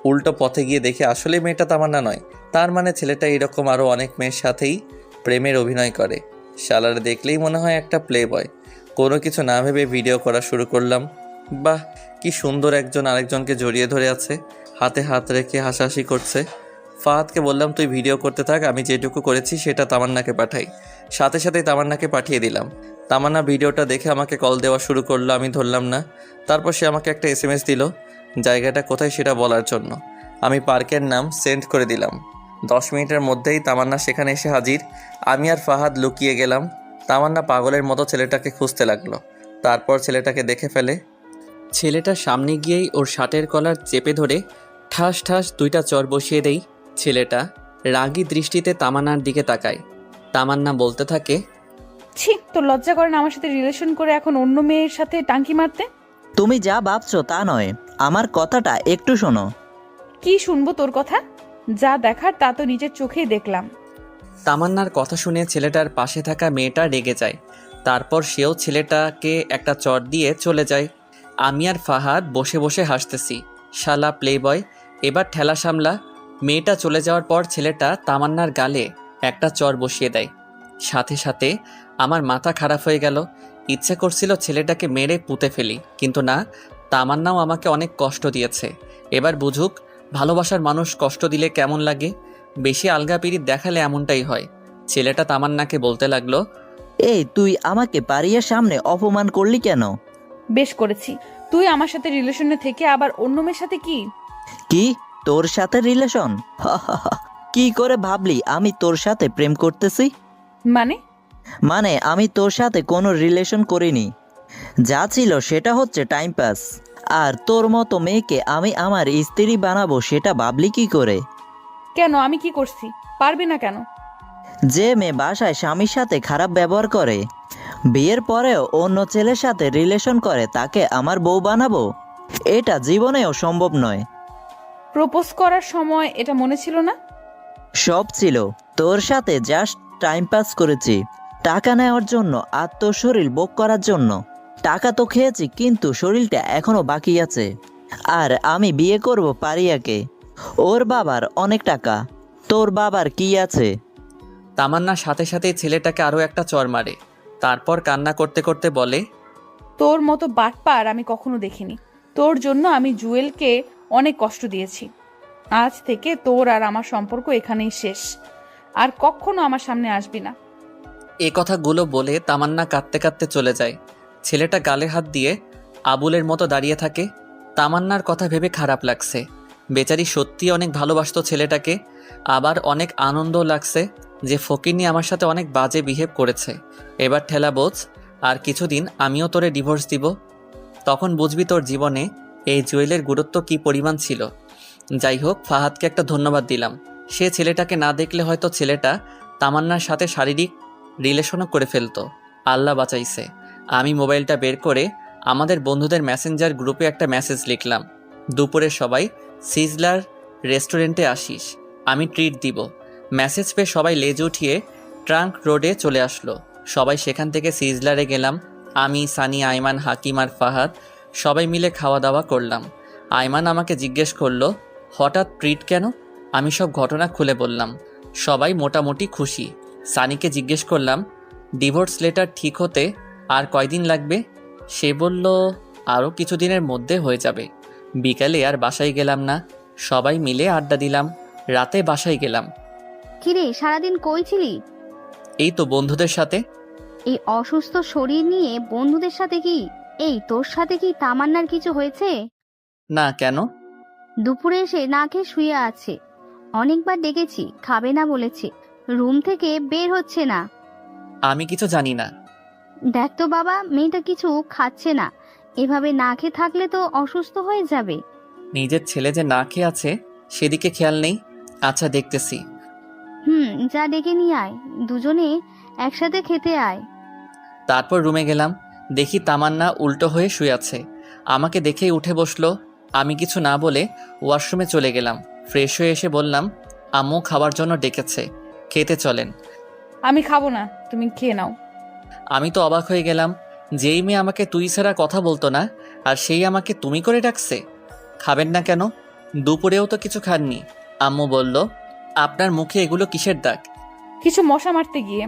উল্টো পথে গিয়ে দেখি আসলে মেয়েটা তামান্না নয়। তার মানে ছেলেটা এরকম আরও অনেক মেয়ের সাথেই প্রেমের অভিনয় করে। শালারে দেখলেই মনে হয় একটা প্লে বয়। কোনো কিছু না ভেবে ভিডিও করা শুরু করলাম। বাহ, কি সুন্দর একজন আরেকজনকে জড়িয়ে ধরে আছে, হাতে হাত রেখে হাসাহাসি করছে। ফাহাদকে বললাম, তুই ভিডিও করতে থাক, আমি যেটুকু করেছি সেটা তামান্নাকে পাঠাই। সাথে সাথেই তামান্নাকে পাঠিয়ে দিলাম। তামান্না ভিডিওটা দেখে আমাকে কল দেওয়া শুরু করলো, আমি ধরলাম না। তারপর সে আমাকে একটা SMS দিল, জায়গাটা কোথায় সেটা বলার জন্য। আমি পার্কের নাম সেন্ড করে দিলাম। 10 মিনিটের মধ্যেই তামান্না সেখানে এসে হাজির। আমি আর ফাহাদ লুকিয়ে গেলাম। তামান্না পাগলের মতো ছেলেটাকে খুঁজতে লাগলো। তারপর ছেলেটাকে দেখে ফেলে। ছেলেটার সামনে গিয়েই ওর শার্টের কলার চেপে ধরে ঠাস ঠাস 2টা চর বসিয়ে দেই। ছেলেটা রাগী দৃষ্টিতে তামান্নার দিকে তাকায়। তামান্না বলতে থাকে, ছি, তোর লজ্জা করে না আমার সাথে রিলেশন করে এখন অন্য মেয়ের সাথে টাঙ্কি মারতে? তুমি যা ভাবছো তা নয়, আমার কথাটা একটু শোনো। কি শুনবো তোর কথা? যা দেখার তা তো নিজের চোখেই দেখলাম। তামান্নার কথা শুনে ছেলেটার পাশে থাকা মেয়েটা রেগে যায়। তারপর সেও ছেলেটাকে একটা চট দিয়ে চলে যায়। আমি আর ফাহাদ বসে বসে হাসতেছি। শালা প্লে বয়, এবার ঠেলা সামলা। মেয়েটা চলে যাওয়ার পর ছেলেটা তামান্নার গালে একটা চর বসিয়ে দেয়। সাথে সাথে আমার মাথা খারাপ হয়ে গেল। ইচ্ছে করছিল ছেলেটাকে মেরে পুঁতে ফেলি, কিন্তু না, তামান্নাও আমাকে অনেক কষ্ট দিয়েছে। এবার বুঝুক ভালোবাসার মানুষ কষ্ট দিলে কেমন লাগে। বেশি আলগা পিরিত দেখালে এমনটাই হয়। ছেলেটা তামান্নাকে বলতে লাগলো, এই তুই আমাকে পারিয়ার সামনে অপমান করলি কেন? বেশ করেছি। তুই আমার সাথে রিলেশনে থেকে আবার অন্য মেয়ের সাথে কি? কি তোর সাথে রিলেশন? কি করে ভাবলি আমি তোর সাথে প্রেম করতেছি? মানে আমি তোর সাথে কোনো রিলেশন করিনি। যা ছিল সেটা হচ্ছে টাইম পাস। আর তোর মতো মেয়েকে আমি আমার স্ত্রী বানাবো সেটা ভাবলি কি করে? কেন, আমি কি করছি? পারবি না কেন? যে মেয়ে বাসায় স্বামীর সাথে খারাপ ব্যবহার করে, বিয়ের পরেও অন্য ছেলের সাথে রিলেশন করে, তাকে আমার বউ বানাবো? এটা জীবনেও সম্ভব নয়। প্রপোজ করার সময় এটা মনে ছিল না? সব ছিল। তোর সাথে জাস্ট টাইম পাস করেছি, টাকা নেওয়ার জন্য আর তোর শরীর ভোগ করার জন্য। টাকা তো খেয়েছি, কিন্তু শরীরটা এখনো বাকি আছে। আর আমি বিয়ে করব পারিয়াকে। ওর বাবার অনেক টাকা, তোর বাবার কি আছে? তামান্নার সাথে সাথে ছেলেটাকে আরও একটা চর মারে। তারপর কান্না করতে করতে বলে, তোর মতো বাটপার আমি কখনো দেখিনি। তোর জন্য আমি জুয়েলকে অনেক কষ্ট দিয়েছি। আজ থেকে তোর আর আমার সম্পর্ক এখানেই শেষ। আর কখনো আমার সামনে আসবি না। এ কথাগুলো বলে তামান্না কাঁদতে কাঁদতে চলে যায়। ছেলেটা গালে হাত দিয়ে আবুলের মতো দাঁড়িয়ে থাকে। তামান্নার কথা ভেবে খারাপ লাগছে। বেচারি সত্যি অনেক ভালোবাসতো ছেলেটাকে। আবার অনেক আনন্দ লাগছে যে ফকিন্নি আমার সাথে অনেক বাজে বিহেভ করেছে। এবার ঠেলা বোঝ, আর কিছুদিন আমিও তোরে ডিভোর্স দিব। তখন বুঝবি তোর জীবনে এই জুয়েলের গুরুত্ব কি পরিমাণ ছিল। যাই হোক, ফাহাদকে একটা ধন্যবাদ দিলাম। সে ছেলেটাকে না দেখলে হয়তো ছেলেটা তামান্নার সাথে শারীরিক রিলেশনও করে ফেলতো। আল্লাহ বাঁচাইছে। আমি মোবাইলটা বের করে আমাদের বন্ধুদের মেসেঞ্জার গ্রুপে একটা মেসেজ লিখলাম, দুপুরে সবাই সিজলার রেস্টুরেন্টে আসিস, আমি ট্রিট দিব। মেসেজ পেয়ে সবাই লেজ উঠিয়ে ট্রাঙ্ক রোডে চলে আসলো। সবাই সেখান থেকে সিজলারে গেলাম। আমি, সানি, আইমান, হাকিম আর ফাহাদ সবাই মিলে খাওয়া দাওয়া করলাম। আইমান আমাকে জিজ্ঞেস করলো, হঠাৎ ট্রিট কেন? আমি সব ঘটনা খুলে বললাম। সবাই মোটামুটি খুশি। সানিকে জিজ্ঞেস করলাম, ডিভোর্স লেটার ঠিক হতে আর কয়দিন লাগবে? সে বলল, আরও কিছুদিনের মধ্যে হয়ে যাবে। বিকালে আর বাসায় গেলাম না, সবাই মিলে আড্ডা দিলাম। রাতে বাসায় গেলাম। কিরে, সারাদিন কই ছিলি? এই তো বন্ধুদের সাথে। এই অসুস্থ শরীর নিয়ে বন্ধুদের সাথে কি? এই তোর সাথে কি তামান্নার কিছু হয়েছে? না, কেন? দুপুরে এসে না খেয়ে শুয়ে আছে। অনেকবার ডেকেছি, খাবে না বলেছে। রুম থেকে বের হচ্ছে না। আমি কিছু জানি না। দেখ তো বাবা, মেয়েটা কিছু খাচ্ছে না। এভাবে না খেয়ে থাকলে তো অসুস্থ হয়ে যাবে। নিজের ছেলে যে না খেয়ে আছে সেদিকে খেয়াল নেই। আচ্ছা, দেখতেছি। যা ডেকে নিয়ে আয়, দুজনে একসাথে খেতে আয়। তারপর রুমে গেলাম, দেখি তামান্না উল্টো হয়ে শুয়ে আছে। আমাকে দেখেই উঠে বসলো। আমি কিছু না বলে ওয়াশরুমে চলে গেলাম। ফ্রেশ হয়ে এসে বললাম, আম্মু খাবার জন্য ডেকেছে, খেতে চলেন। আমি খাবো না, তুমি খেয়ে নাও। আমি তো অবাক হয়ে গেলাম। যেই মেয়ে আমাকে তুই ছাড়া কথা বলতো না, আর সেই আমাকে তুমি করে ডাকছে। খাবেন না কেন? দুপুরেও তো কিছু খাননি। আম্মু বলল, আপনার মুখে এগুলো কিসের দাগ? কিছু মশা মারতে গিয়ে।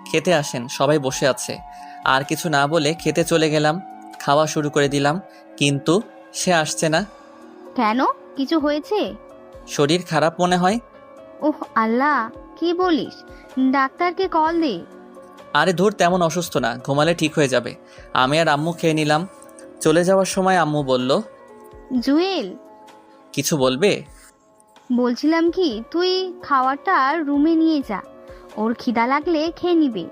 খেতে আসেন, সবাই বসে আছে। আর কিছু না বলে খেতে চলে গেলাম। খাওয়া শুরু করে দিলাম, কিন্তু সে আসছে না। কেন, কিছু হয়েছে? শরীর খারাপ মনে হয়। ওহ আল্লাহ, কি বলিস? ডাক্তারকে কল দে। আরে ধুর, তেমন অসুস্থ না, ঘুমালে ঠিক হয়ে যাবে। আমি আর আম্মু খেয়ে নিলাম। চলে যাওয়ার সময় আম্মু বলল, জুয়েল, কিছু বলবে? বলছিলাম কি, তুই খাওয়াটা রুমে নিয়ে যা। ওর খিদা লাগলে খেয়ে নিবে।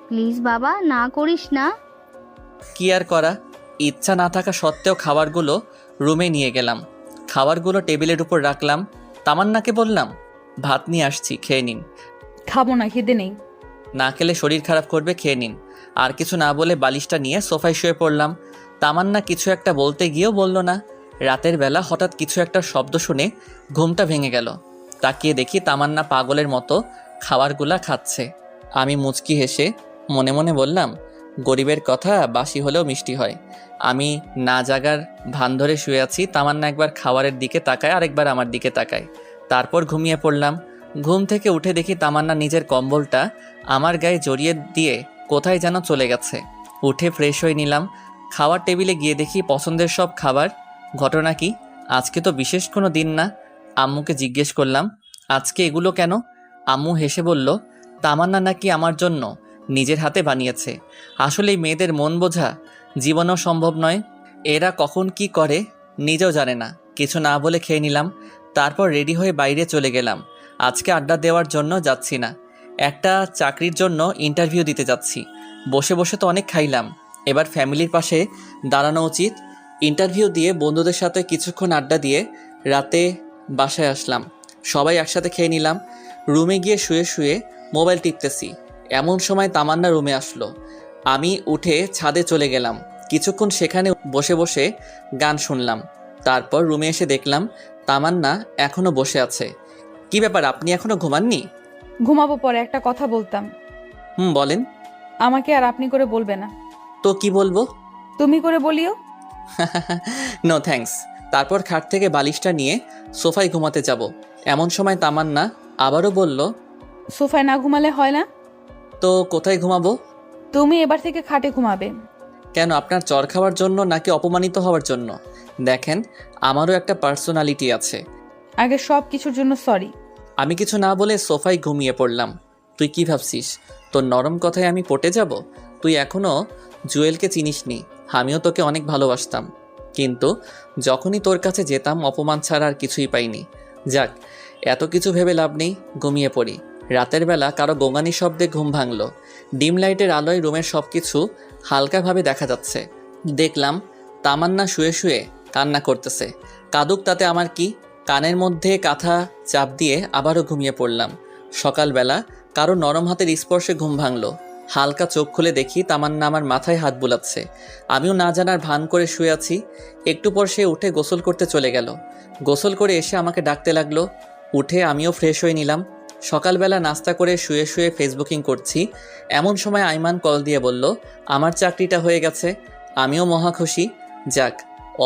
প্লিজ বাবা, না করিস না। কি আর করা, ইচ্ছা না থাকা সত্ত্বেও খাবারগুলো রুমে নিয়ে গেলাম। খাবারগুলো টেবিলের উপর রাখলাম। তামান্নাকে বললাম, ভাত নিয়ে আসছি, খেয়ে নিন। খাবো না, খিদে নেই। না খেলে শরীর খারাপ করবে, খেয়ে নিন। আর কিছু না বলে বালিশটা নিয়ে সোফায় শুয়ে পড়লাম। তামান্না কিছু একটা বলতে গিয়েও বলল না। রাতের বেলা হঠাৎ কিছু একটা শব্দ শুনে ঘুমটা ভেঙে গেল। তাকিয়ে দেখি তামান্না পাগলের মতো খাবারগুলা খাচ্ছে। আমি মুচকি হেসে মনে মনে বললাম, গরিবের কথা বাসি হলেও মিষ্টি হয়। আমি না জাগার ভান ধরে শুয়ে আছি। তামান্না একবার খাবারের দিকে তাকায়, আরেকবার আমার দিকে তাকায়। তারপর ঘুমিয়ে পড়লাম। ঘুম থেকে উঠে দেখি তামান্না নিজের কম্বলটা আমার গায়ে জড়িয়ে দিয়ে কোথায় যেন চলে গেছে। উঠে ফ্রেশ হয়ে নিলাম। খাওয়ার টেবিলে গিয়ে দেখি পছন্দের সব খাবার। ঘটনা কি? আজকে তো বিশেষ কোনো দিন না। আম্মুকে জিজ্ঞেস করলাম, আজকে এগুলো কেন? আম্মু হেসে বলল, তামান্না নাকি আমার জন্য নিজের হাতে বানিয়েছে। আসলে মেয়েদের মন বোঝা জীবনেও সম্ভব নয়। এরা কখন কি করে নিজেও জানে না। কিছু না বলে খেয়ে নিলাম। তারপর রেডি হয়ে বাইরে চলে গেলাম। আজকে আড্ডা দেওয়ার জন্য যাচ্ছি না, একটা চাকরির জন্য ইন্টারভিউ দিতে যাচ্ছি। বসে বসে তো অনেক খাইলাম, এবার ফ্যামিলির পাশে দাঁড়ানো উচিত। ইন্টারভিউ দিয়ে বন্ধুদের সাথে কিছুক্ষণ আড্ডা দিয়ে রাতে বাসায় আসলাম। সবাই একসাথে খেয়ে নিলাম। রুমে গিয়ে শুয়ে শুয়ে মোবাইল টিপতেছি, এমন সময় তামান্না রুমে আসলো। আমি উঠে ছাদে চলে গেলাম। কিছুক্ষণ সেখানে বসে বসে গান শুনলাম। তারপর রুমে এসে দেখলাম তামান্না এখনো বসে আছে। কি ব্যাপার, আপনি এখনো ঘুমাননি? ঘুমাবো, পরে একটা কথা বলতাম। বলেন। আমাকে আর আপনি করে বলবে না। তো কি বলবো? তুমি করে বলিও। No thanks. তারপর খাট থেকে বালিশটা নিয়ে সোফায় ঘুমাতে যাব। এমন সময় তামান্না আবারও বলল, সোফায় না ঘুমালে হয় না? তো কোথায় ঘুমাবো? তুমি এবার থেকে খাটে ঘুমাবে। কেন, আপনার চর খাওয়ার জন্য নাকি অপমানিত হওয়ার জন্য? দেখেন, আমারও একটা পার্সোনালিটি আছে। আগে সব কিছুর জন্য সরি। আমি কিছু না বলে সোফায় ঘুমিয়ে পড়লাম। তুই কি ভাবছিস তোর নরম কথায় আমি পটে যাব? তুই এখনও জুয়েলকে চিনিসনি। আমিও তোকে অনেক ভালোবাসতাম, কিন্তু যখনই তোর কাছে যেতাম অপমান ছাড়া আর কিছুই পাইনি। যাক, এত কিছু ভেবে লাভ নেই, ঘুমিয়ে পড়ি। রাতের বেলা কারো গোঙানি শব্দে ঘুম ভাঙল। ডিম লাইটের আলোয় রুমের সব কিছু হালকাভাবে দেখা যাচ্ছে। দেখলাম তামান্না শুয়ে শুয়ে কান্না করতেছে। কাঁদুক, তাতে আমার কি? কানের মধ্যে কাঁথা চাপ দিয়ে আবারও ঘুমিয়ে পড়লাম। সকালবেলা কারো নরম হাতের স্পর্শে ঘুম ভাঙল। হালকা চোখ খুলে দেখি তামান্না আমার মাথায় হাত বুলাচ্ছে। আমিও না জানার ভান করে শুয়ে আছি। একটু পর সে উঠে গোসল করতে চলে গেল। গোসল করে এসে আমাকে ডাকতে লাগলো। উঠে আমিও ফ্রেশ হয়ে নিলাম। সকালবেলা নাস্তা করে শুয়ে শুয়ে ফেসবুকিং করছি, এমন সময় আইমান কল দিয়ে বলল আমার চাকরিটা হয়ে গেছে। আমিও মহা খুশি। যাক,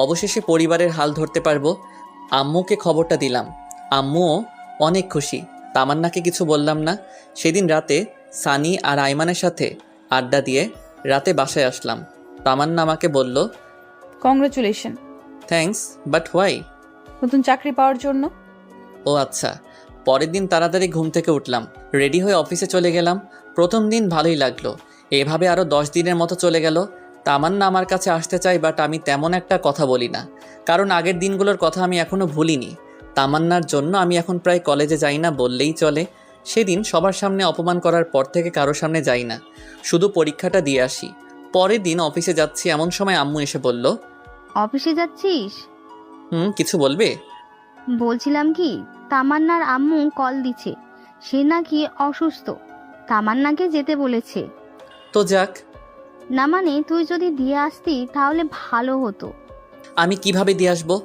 অবশেষে পরিবারের হাল ধরতে পারবো। আম্মুকে খবরটা দিলাম, আম্মুও অনেক খুশি। তামান্নাকে কিছু বললাম না। সেদিন রাতে সানি আর আইমানের সাথে আড্ডা দিয়ে রাতে বাসায় আসলাম। তামান্না আমাকে বলল কংগ্রাচুলেশন। Thanks, but why? নতুন চাকরি পাওয়ার জন্য। ও আচ্ছা। পরের দিন তাড়াতাড়ি ঘুম থেকে উঠলাম, রেডি হয়ে অফিসে চলে গেলাম। প্রথম দিন ভালোই লাগলো, এভাবে আরও 10 দিনের মতো চলে গেল। তামান্না আমার কাছে আসতে চাই, বাট আমি তেমন একটা কথা বলি না, কারণ আগের দিনগুলোর কথা আমি এখনও ভুলিনি। তামান্নার জন্য আমি এখন প্রায় কলেজে যাই না বললেই চলে। সেদিন সবার সামনে অপমান করার পর থেকে কারো সামনে যাই না, শুধু পরীক্ষাটা দিয়ে আসি। পরের দিন অফিসে যাচ্ছি, এমন সময় আম্মু এসে বলল অফিসে যাচ্ছিস? কিছু বলবে? বলছিলাম কি, তামান্নার আম্মু কল দিছে, সে নাকি অসুস্থ, তামান্নাকে যেতে বলেছে। তো যাক। না মানে তুই যদি দিয়ে আসতি তাহলে ভালো হতো। আমি কিভাবে দিয়ে আসবো?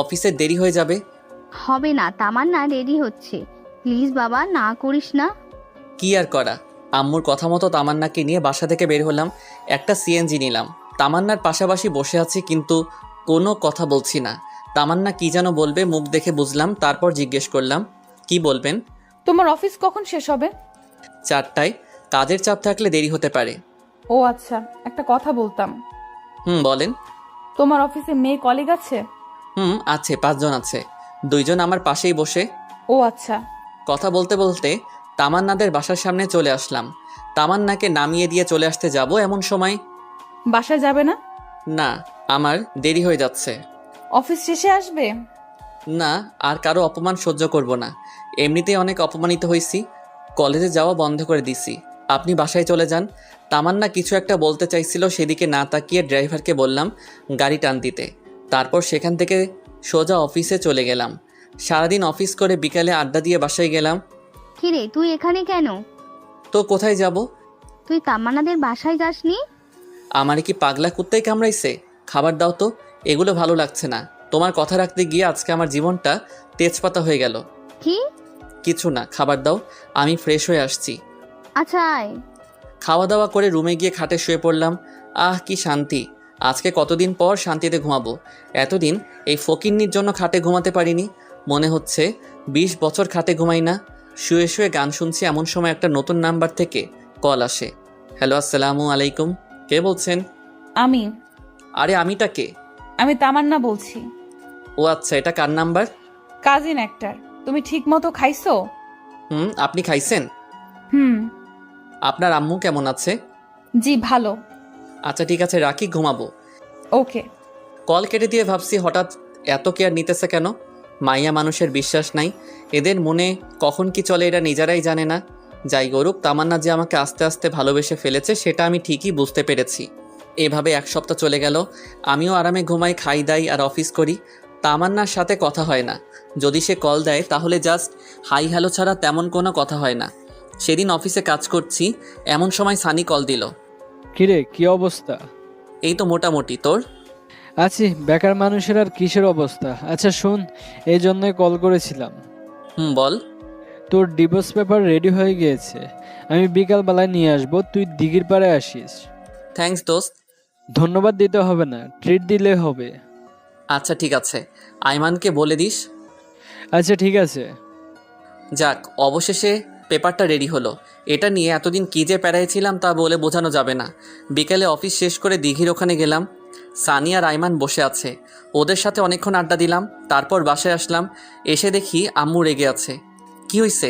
অফিসে দেরি হয়ে যাবে। হবে না, তামান্না রেডি হচ্ছে, প্লিজ বাবা না করিস না। কি আর করা, আম্মুর কথা মতো তামান্নাকে নিয়ে বাসা থেকে বের হলাম। একটা সিএনজি নিলাম, তামান্নার পাশাপাশি বসে আছি, কিন্তু কোনো কথা বলছি না। তামান্না কি যেন বলবে, মুখ দেখে বুঝলাম। তারপর জিজ্ঞেস করলাম কি বলবেন? তোমার অফিস কখন শেষ হবে? 4টায়। কাজের চাপ থাকলে দেরি হতে পারে। ও আচ্ছা, একটা কথা বলতাম। বলেন। তোমার অফিসে মেয়ে কলিগ আছে? আছে, 5 জন আছে, 2 জন আমার পাশেই বসে। ও আচ্ছা। কথা বলতে বলতে তামান্নাদের বাসার সামনে চলে আসলাম। তামান্নাকে নামিয়ে দিয়ে চলে আসতে যাব, এমন সময় বাসায় যাবে না? না, আমার দেরি হয়ে যাচ্ছে। অফিস শেষে আসবে? না, আর কারো অপমান সহ্য করব না। এমনিতেই অনেক অপমানিত হয়েছি, কলেজে যাওয়া বন্ধ করে দিছি। আপনি বাসায় চলে যান। তামান্না কিছু একটা বলতে চাইছিল, সেদিকে না তাকিয়ে ড্রাইভারকে বললাম গাড়ি টান দিতে। তারপর সেখান থেকে সোজা অফিসে চলে গেলাম। সারাদিন অফিস করে বিকালে আড্ডা দিয়ে বাসায় গেলাম। কিরে তুই এখানে কেন? তো কোথায় যাব? তুই তামান্নাদের বাসায় যাসনি? আমারে কি পাগলা কুত্তাই কামড়াইছে? খাবার দাও তো, এগুলো ভালো লাগছে না। তোমার কথা রাখতে গিয়ে আজকে আমার জীবনটা তেজপাতা হয়ে গেল। কি? কিছু না, খাবার দাও, আমি ফ্রেশ হয়ে আসছি। আচ্ছা আয়। খাওয়া দাওয়া করে রুমে গিয়ে খাটে শুয়ে পড়লাম। আহ কি শান্তি, আজকে কতদিন পর শান্তিতে ঘুমাবো। এতদিন এই ফকিন্নির জন্য খাটে ঘুমাতে পারিনি। মনে হচ্ছে 20 বছর খাটে ঘুমাই না। শুয়ে শুয়ে গান শুনছি, এমন সময় একটা নতুন নাম্বার থেকে কল আসে। হ্যালো, আসসালামু আলাইকুম। কে বলছেন? আমি। আরে আমিটা কে? আমি তামান্না বলছি। ও আচ্ছা, এটা কার নাম্বার? কাজিন একটার। তুমি ঠিক মতো খাইছো? আপনি খাইছেন? আপনার আম্মু কেমন আছে? জি ভালো। আচ্ছা ঠিক আছে, রাখি, ঘুমাবো। ওকে। কল কেটে দিয়ে ভাবছি হঠাৎ এত কেয়ার নিতেছে কেন। মাইয়া মানুষের বিশ্বাস নাই, এদের মনে কখন কি চলে এরা নিজেরাই জানে না। যাই করুক, তামান্না যে আমাকে আস্তে আস্তে ভালোবেসে ফেলেছে সেটা আমি ঠিকই বুঝতে পেরেছি। এভাবে 1 সপ্তাহ চলে গেল। আমিও আরামে ঘুমাই, খাই দাই আর অফিস করি। তামান্নার সাথে কথা হয় না। যদি সে কল দেয় তাহলে জাস্ট হাই হ্যালো ছাড়া তেমন কোনো কথা হয় না। সেদিন অফিসে কাজ করছি, এমন সময় সানি কল দিল। কিরে, কি অবস্থা? এই তো মোটামুটি, তোর? আছি, বেকার মানুষের আর কিসের অবস্থা। আচ্ছা শোন, এই জন্যই কল করেছিলাম। বল। তোর ডিভোর্স পেপার রেডি হয়ে গিয়েছে, আমি বিকালবেলায় নিয়ে আসবো, তুই দিঘির পাড়ে আসিস। থ্যাঙ্কস দোস্ত। ধন্যবাদ দিতে হবে না, ট্রিট দিলে হবে। আচ্ছা ঠিক আছে, আইমানকে বলে দিস। আচ্ছা ঠিক আছে। যাক, অবশেষে পেপারটা রেডি হলো। এটা নিয়ে এতদিন কী যে প্যারাইছিলাম তা বলে বোঝানো যাবে না। বিকেলে অফিস শেষ করে দিঘির ওখানে গেলাম। সানি আর আইমান বসে আছে, ওদের সাথে অনেকক্ষণ আড্ডা দিলাম। তারপর বাসায় আসলাম, এসে দেখি আম্মু রেগে আছে। কি হইছে,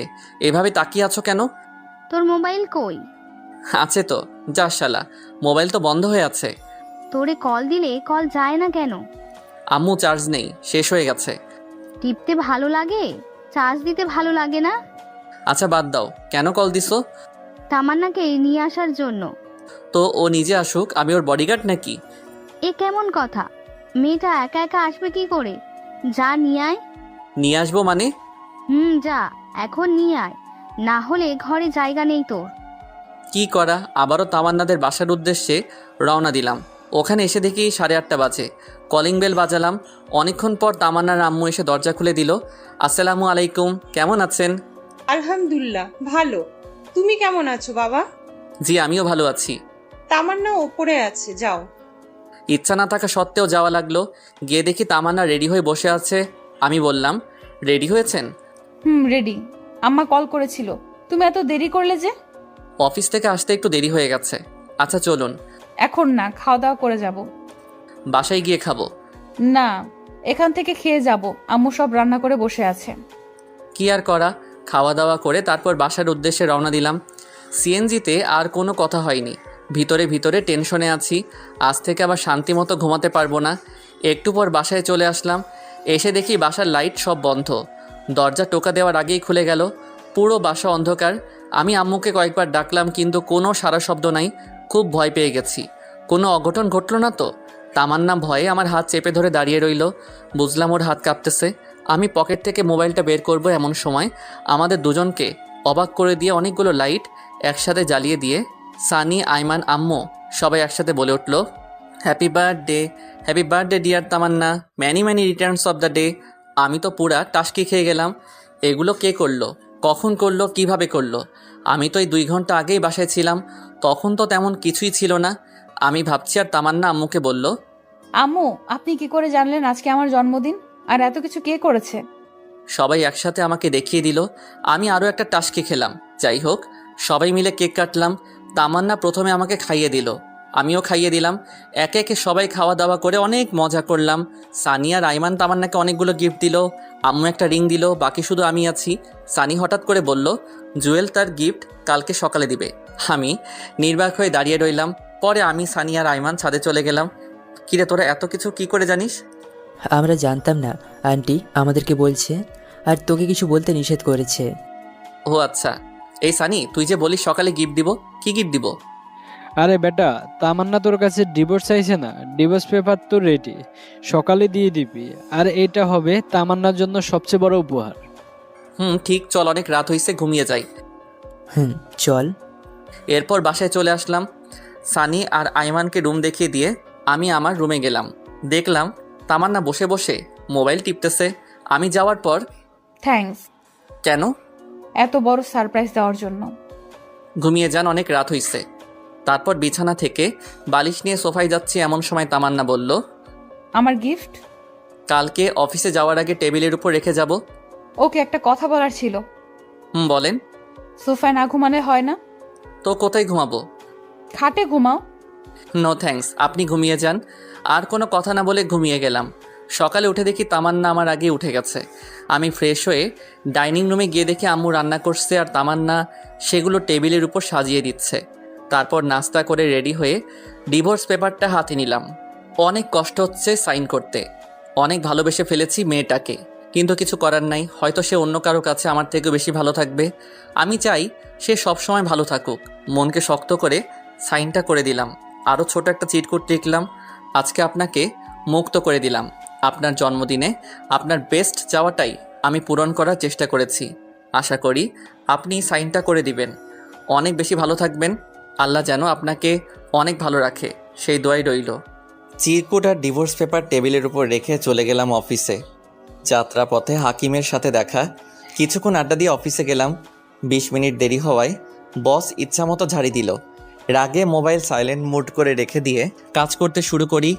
এভাবে তাকিয়ে আছো কেন? তোর মোবাইল কই? আছে তো। যা শালা, মোবাইল তো বন্ধ হয়ে আছে। তোরে কল দিলে কল যায় না কেন? আম্মু চার্জ নেই, শেষ হয়ে গেছে। টিপতে ভালো লাগে, চার্জ দিতে ভালো লাগে না? আচ্ছা বাদ দাও, কেন কল দিছো? তামান্নাকে নিয়ে আসার জন্য। তো ও নিজে আসুক, আমি ওর বডিগার্ড নাকি? এ কেমন কথা? মেয়েটা একা একা আসবে কি করে? যা নিয়ে আয়। নিয়ে আসবো মানে? যা, এখন নিয়ে আয়, না হলে ঘরে জায়গা নেই তোর। কি করা, আবারও তামান্নাদের বাসার উদ্দেশ্যে রওনা দিলাম। ওখানে এসে দেখি 8:30 বাজে। কলিং বেল বাজালাম। অনেকক্ষণ পর তামান্নার আম্মু এসে দরজা খুলে দিল। আসসালামু আলাইকুম, কেমন আছেন? আলহামদুলিল্লাহ ভালো। তুমি কেমন আছো বাবা? জি আমিও ভালো আছি। তামান্না ওপরে আছে, যাও। ইচ্ছা না থাকা সত্ত্বেও যাওয়া লাগলো। গিয়ে দেখি তামান্না রেডি হয়ে বসে আছে। আমি বললাম, রেডি হয়েছেন? রেডি। আম্মা কল করেছিল, তুমি এত দেরি করলে যে? অফিস থেকে আসতে একটু দেরি হয়ে গেছে। আচ্ছা চলুন। এখন না, খাওয়া দাওয়া করে যাব। বাসায় গিয়ে খাবো। না, এখান থেকে খেয়ে যাব, আম্মু সব রান্না করে বসে আছে। কি আর করা, খাওয়া দাওয়া করে তারপর বাসার উদ্দেশ্যে রওনা দিলাম। সিএনজিতে আর কোনো কথা হয়নি। ভিতরে ভিতরে টেনশনে আছি, আজ থেকে আবার শান্তি মতো ঘুমাতে পারবো না। একটু পর বাসায় চলে আসলাম। এসে দেখি বাসার লাইট সব বন্ধ। দরজা টোকা দেওয়ার আগেই খুলে গেল। পুরো বাসা অন্ধকার। আমি আম্মুকে কয়েকবার ডাকলাম কিন্তু কোনো সারা শব্দ নাই। খুব ভয় পেয়ে গেছি। কোনো অঘটন ঘটল না তো? তামান্না ভয়ে আমার হাত চেপে ধরে দাঁড়িয়ে রইল। বুঝলাম ওর হাত কাঁপতেছে। আমি পকেট থেকে মোবাইলটা বের করব এমন সময় আমাদের দুজনকে অবাক করে দিয়ে অনেকগুলো লাইট একসাথে জ্বালিয়ে দিয়ে সানি, আইমান, আম্মু সবাই একসাথে বলে উঠল, happy birthday dear Tamanna, many many returns of the day. আমি তো পুরা টাসকি খেয়ে গেলাম। এগুলো কে করলো, কখন করলো, কিভাবে করলো? আমি তো এই 2 ঘন্টা আগেই বাসায় ছিলাম, তখন তো তেমন কিছুই ছিল না। আমি ভাবছি আর তামান্না আম্মুকে বলল, আম্মু, আপনি কি করে জানলেন আজকে আমার জন্মদিন? আর এত কিছু কে করেছে? সবাই একসাথে আমাকে দেখিয়ে দিল। আমি আরও একটা টাসকি খেলাম। যাই হোক, সবাই মিলে কেক কাটলাম। তামান্না প্রথমে আমাকে খাইয়ে দিল, আমিও খাইয়ে দিলাম। একে একে সবাই খাওয়া দাওয়া করে অনেক মজা করলাম। সানিয়া, রাইমান তামান্নাকে অনেকগুলো গিফট দিল। আম্মু একটা রিং দিল, বাকি শুধু আমি আছি। সানি হঠাৎ করে বলল, জুয়েল তার গিফট কালকে সকালে দিবে। আমি নির্বাক হয়ে দাঁড়িয়ে রইলাম। পরে আমি, সানিয়া, রাইমান ছাদে চলে গেলাম। কিরে, তোরা এত কিছু কি করে জানিস? আমরা জানতাম না, আন্টি আমাদেরকে বলছে, আর তোকে কিছু বলতে নিষেধ করেছে। ও আচ্ছা। এই সানি, তুই যে বলিস সকালে গিফট দিব, কি গিফট দিব? আরে বেটা, তামান্না তোর কাছে ডিভোর্স চাইছে না? ডিভোর্স পেপার তো রেডি, সকালে দিয়ে দিবি। আর এটা হবে তামান্নার জন্য সবচেয়ে বড় উপহার। ঠিক, চল, অনেক রাত হয়েছে, ঘুমিয়ে যাই। চল। এরপর বাসায় চলে আসলাম। সানি আর আইমানকে রুম দেখিয়ে দিয়ে আমি আমার রুমে গেলাম। দেখলাম তামান্না বসে বসে মোবাইল টিপতেছে। আমি যাওয়ার পর, থ্যাঙ্কস। কেন? এত বড় সারপ্রাইজ দেওয়ার জন্য। ঘুমিয়ে যান, অনেক রাত হইছে। তারপর বিছানা থেকে বালিশ নিয়ে সোফায় যাচ্ছি এমন সময় তামান্না বলল, আমার গিফট কালকে অফিসে যাওয়ার আগে টেবিলের উপর রেখে যাব। ওকে একটা কথা বলার ছিল। বলেন। সোফায় না ঘুমালে হয় না? তো কোথায় ঘুমাবো? খাটে ঘুমাও। নো থ্যাঙ্কস, আপনি ঘুমিয়ে যান। আর কোনো কথা না বলে ঘুমিয়ে গেলাম। সকালে উঠে দেখি তামান্না আমার আগে উঠে গেছে। আমি ফ্রেশ হয়ে ডাইনিং রুমে গিয়ে দেখি আম্মু রান্না করছে আর তামান্না সেগুলো টেবিলের উপর সাজিয়ে দিচ্ছে। তারপর নাস্তা করে রেডি হয়ে ডিভোর্স পেপারটা হাতে নিলাম। অনেক কষ্ট হচ্ছে সাইন করতে। অনেক ভালোবেসে ফেলেছি মেয়েটাকে, কিন্তু কিছু করার নাই। হয়তো সে অন্য কারো কাছে আমার থেকে বেশি ভালো থাকবে। আমি চাই সে সবসময় ভালো থাকুক। মনকে শক্ত করে সাইনটা করে দিলাম। আরও ছোট একটা চিটকুট লিখলাম, আজকে আপনাকে মুক্ত করে দিলাম। আপনার জন্মদিনে আপনার বেস্ট চাওয়াটাই আমি পূরণ করার চেষ্টা করেছি। আশা করি আপনি সাইনটা করে দিবেন। অনেক বেশি ভালো থাকবেন। আল্লাহ যেন আপনাকে অনেক ভালো রাখে, সেই দোয়াই রইল। চিরকুট আর ডিভোর্স পেপার টেবিলের উপর রেখে চলে গেলাম অফিসে। যাত্রাপথে হাকিমের সাথে দেখা। কিছুক্ষণ আড্ডা দিয়ে অফিসে গেলাম। 20 মিনিট দেরি হওয়ায় বস ইচ্ছামতো ঝাড়ি দিল। রাগে মোবাইল সাইলেন্ট মুড করে রেখে দিয়ে কাজ করতে শুরু করি।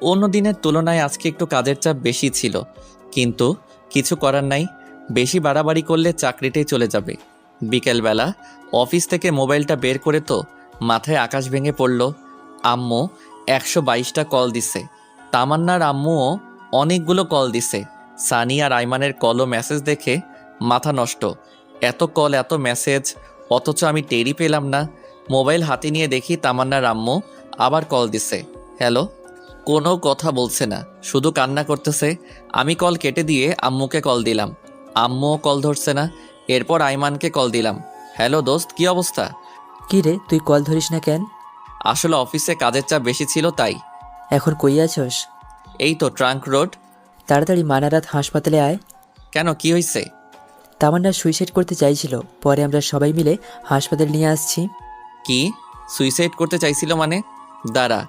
অন্য দিনের তুলনায় আজকে একটু কাজের চাপ বেশি ছিল, কিন্তু কিছু করার নাই। বেশি বাড়াবাড়ি করলে চাকরিটাই চলে যাবে। বিকেলবেলা অফিস থেকে মোবাইলটা বের করে তো মাথায় আকাশ ভেঙে পড়ল। আম্মু 122টা কল দিছে। তামান্নার আম্মুও অনেকগুলো কল দিছে। সানি আর আইমানের কল ও মেসেজ দেখে মাথা নষ্ট। এত কল, এত মেসেজ, অথচ আমি টেরই পেলাম না। মোবাইল হাতে নিয়ে দেখি তামান্নার আম্মু আবার কল দিছে। হ্যালো। কোনো কথা বলছে না, শুধু কান্না করতেছে। আমি কল কেটে দিয়ে আম্মুকে কল দিলাম। আম্মুও কল ধরছে না। এরপর আইমানকে কল দিলাম। হ্যালো দোস্ত, কি অবস্থা? কি রে, তুই কল ধরিস না কেন? আসলে অফিসে কাজের চাপ বেশি ছিল তাই। এখন কই আছস? এই তো ট্রাঙ্ক রোড। তাড়াতাড়ি মানারাত হাসপাতালে আয়। কেন, কি হয়েছে? তামান্না সুইসাইড করতে চাইছিল, পরে আমরা সবাই মিলে হাসপাতালে নিয়ে আসছি। কি সুইসাইড করতে চাইছিল মানে? দাঁড়া,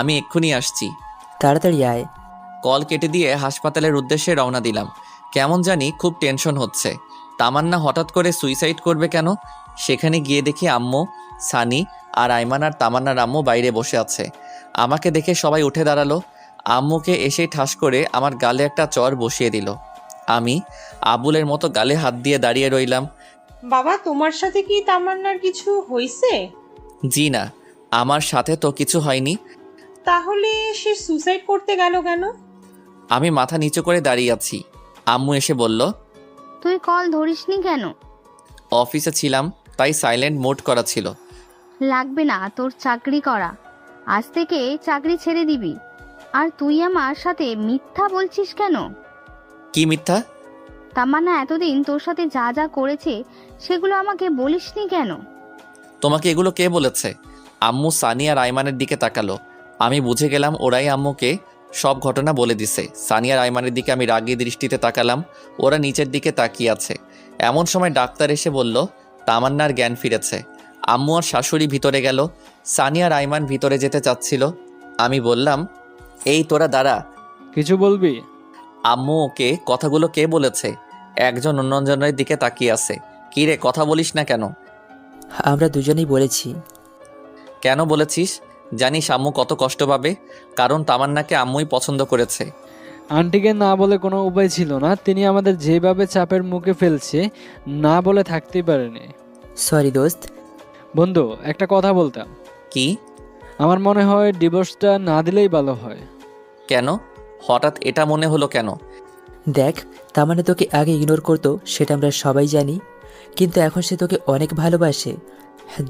আমি এক্ষুনি আসছি। তাড়াতাড়ি আয়। কল কেটে দিয়ে হাসপাতালের উদ্দেশ্যে রওনা দিলাম। কেমন জানি খুব টেনশন হচ্ছে। তামান্না হঠাৎ করে সুইসাইড করবে কেন? সেখানে গিয়ে দেখি আম্মু, সানি আর আইমান আর তামান্নার আম্মু বাইরে বসে আছে। আমাকে দেখে সবাই উঠে দাঁড়ালো। আম্মুকে এসেই ঠাস করে আমার গালে একটা চর বসিয়ে দিল। আমি আবুলের মতো গালে হাত দিয়ে দাঁড়িয়ে রইলাম। বাবা, তোমার সাথে কি তামান্নার কিছু হয়েছে? জি না, আমার সাথে তো কিছু হয়নি। তাহলে সে সুসাইড করতে গেল কেন? আমি মাথা নিচু করে দাঁড়িয়ে আছি। আম্মু এসে বলল, তুই কল ধরিসনি কেন? অফিসে ছিলাম, তাই সাইলেন্ট মোড করা ছিল। লাগবে না তোর চাকরি করা, আজ থেকে চাকরি ছেড়ে দিবি। আর তুই আমার সাথে মিথ্যা বলছিস কেন? কি মিথ্যা? তামান্না এতদিন তোর সাথে যা যা করেছে সেগুলো আমাকে বলিসনি কেন? তোমাকে এগুলো কে বলেছে? আম্মু সানি আর আইমানের দিকে তাকালো। আমি বুঝে গেলাম ওরাই আম্মুকে সব ঘটনা বলে দিছে। সানি আর আইমানের দিকে আমি রাগী দৃষ্টিতে তাকালাম। ওরা নিচের দিকে তাকিয়ে আছে। এমন সময় ডাক্তার এসে বলল তামান্নার জ্ঞান ফিরেছে। আম্মু আর শাশুড়ি ভিতরে গেল। সানি আর আইমান ভিতরে যেতে চাচ্ছিল। আমি বললাম, এই তোরা দাঁড়া। কিছু বলবি? আম্মু ওকে কথাগুলো কে বলেছে? একজন অন্যজনের দিকে তাকিয়ে আছে। কি রে, কথা বলিস না কেন? আমরা দুজনেই বলেছি। কেন বলেছিস? জানিস আম্মু কত কষ্ট পাবে, কারণ তামান্নাকে আম্মুই পছন্দ করেছে। আন্টিকে না বলে কোনো উপায় ছিল না। তিনি আমাদের যেভাবে চাপের মুখে ফেলছে, না বলে থাকতেই পারেনি। সরি দোস্ত। বন্ধু, একটা কথা বলতাম। কি? আমার মনে হয় ডিভোর্সটা না দিলেই ভালো হয়। কেন? হঠাৎ এটা মনে হলো কেন? দেখ, তামান্না তোকে আগে ইগনোর করতো, সেটা আমরা সবাই জানি, কিন্তু এখন সে তোকে অনেক ভালোবাসে।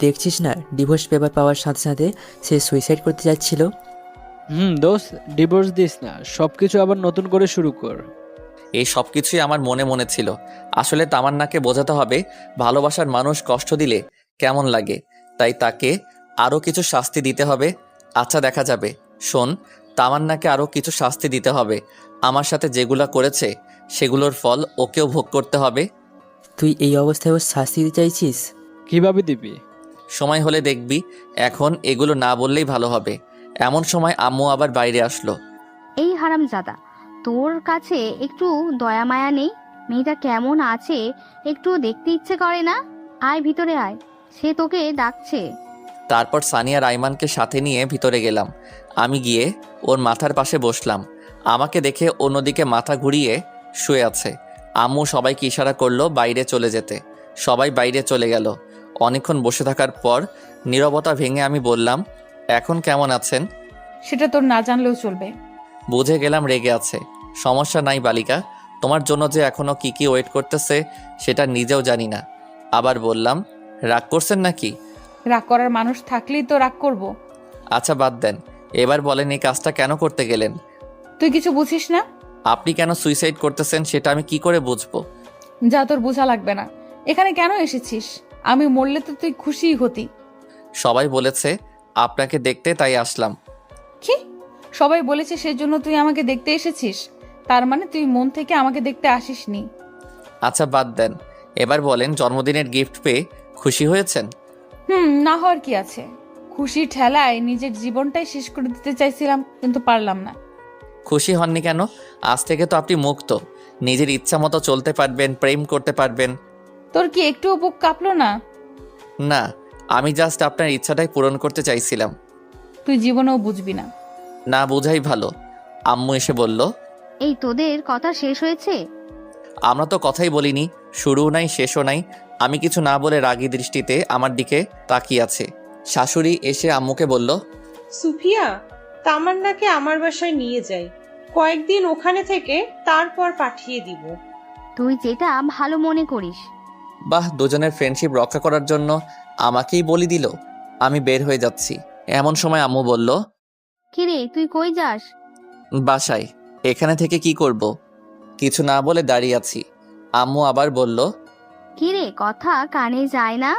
দেখছিস না, ডিভোর্স পেপার পাওয়ার সাথে সাথে সে সুইসাইড করতে যাচ্ছিল। দোস্ত, ডিভোর্স দিস না, সবকিছু আবার নতুন করে শুরু কর। এই সব কিছুই আমার মনে মনে ছিল। আসলে তামান্নাকে বোঝাতে হবে ভালোবাসার মানুষ কষ্ট দিলে কেমন লাগে, তাই তাকে আরও কিছু শাস্তি দিতে হবে। আচ্ছা, দেখা যাবে। শোন, তামান্নাকে আরও কিছু শাস্তি দিতে হবে। আমার সাথে যেগুলো করেছে সেগুলোর ফল ওকেও ভোগ করতে হবে। তুই এই অবস্থায় ওর শাস্তি দিতে চাইছিস? কিভাবে দিবি? সময় হলে দেখবি। এখন এগুলো না বললেই ভালো হবে। এমন সময় আম্মু আবার বাইরে আসলো। এই হারামজাদা, তোর কাছে একটু দয়া মায়া নেই? মেয়েটা কেমন আছে একটু দেখতে ইচ্ছে করে না? আয় ভিতরে আয়, সে তোকে ডাকছে। তারপর সানি আর আইমানকে সাথে নিয়ে ভিতরে গেলাম। আমি গিয়ে ওর মাথার পাশে বসলাম। আমাকে দেখে অন্যদিকে মাথা ঘুরিয়ে শুয়ে আছে। আম্মু সবাইকে ইশারা করলো বাইরে চলে যেতে। সবাই বাইরে চলে গেল। অনেকক্ষণ বসে থাকার পর নীরবতা ভেঙে আমি বললাম, এখন কেমন আছেন? সেটা তোর না জানলেও চলবে। বুঝে গেলাম রেগে আছে। সমস্যা নাই বালিকা, তোমার জন্য যে এখনো কি কি ওয়েট করতেছে সেটা নিজেও জানি না। আবার বললাম, রাগ করছেন নাকি? রাগ করার মানুষ থাকলেই তো রাগ করব। আচ্ছা বাদ দেন, এবার বলেন এই কাজটা কেন করতে গেলেন? তুই কিছু বুঝিস না? আপনি কেন সুইসাইড করতেছেন সেটা আমি কি করে বুঝবো? যা, তোর বোঝা লাগবে না। এখানে কেন এসেছিস? আমি মরলে তো তুই খুশিই হতি। সবাই বলেছে আপনাকে দেখতে, তাই আসলাম। কি? সবাই বলেছে সেজন্য তুই আমাকে দেখতে এসেছিস? তার মানে তুই মন থেকে আমাকে দেখতে আসিসনি। আচ্ছা বাদ দেন, এবার বলেন জন্মদিনের গিফট পেয়ে খুশি হয়েছেন? না হওয়ার কি আছে? খুশির ঠেলায় নিজের জীবনটাই শেষ করে দিতে চাইছিলাম, কিন্তু পারলাম না। খুশি হননি কেন? আজ থেকে তো আপনি মুক্ত, নিজের ইচ্ছা মতো চলতে পারবেন, প্রেম করতে পারবেন। তোর কি একটুও বুক কাঁপলো না? না, আমি জাস্ট আপনার ইচ্ছাটাই পূরণ করতে চাইছিলাম। তুই জীবনেও বুঝবি না। না বোঝাই ভালো। আম্মু এসে বলল, এই তোদের কথা শেষ হয়েছে? আমরা তো কথাই বলিনি, শুরু নাই শেষও নাই। আমি কিছু না বলে রাগী দৃষ্টিতে আমার দিকে তাকিয়ে আছে। শাশুড়ি এসে আম্মুকে বলল, সুফিয়া, তামান্নাকে আমার বাসায় নিয়ে যাই, কয়েকদিন ওখানে থেকে তারপর পাঠিয়ে দিব। তুই যেটা ভালো মনে করিস। বাহ, দুজনের ফ্রেন্ডশিপ রক্ষা করার জন্য আমাকেই বলি দিল। আমি বের হয়ে যাচ্ছি। এমন সময় আম্মু বলল, কিরে তুই কই যাস? বাসায়। এখানে থেকে কি করব? কিছু না বলে দাঁড়িয়ে আছি। আম্মু আবার বলল, কিরে কথা কানে যায় না?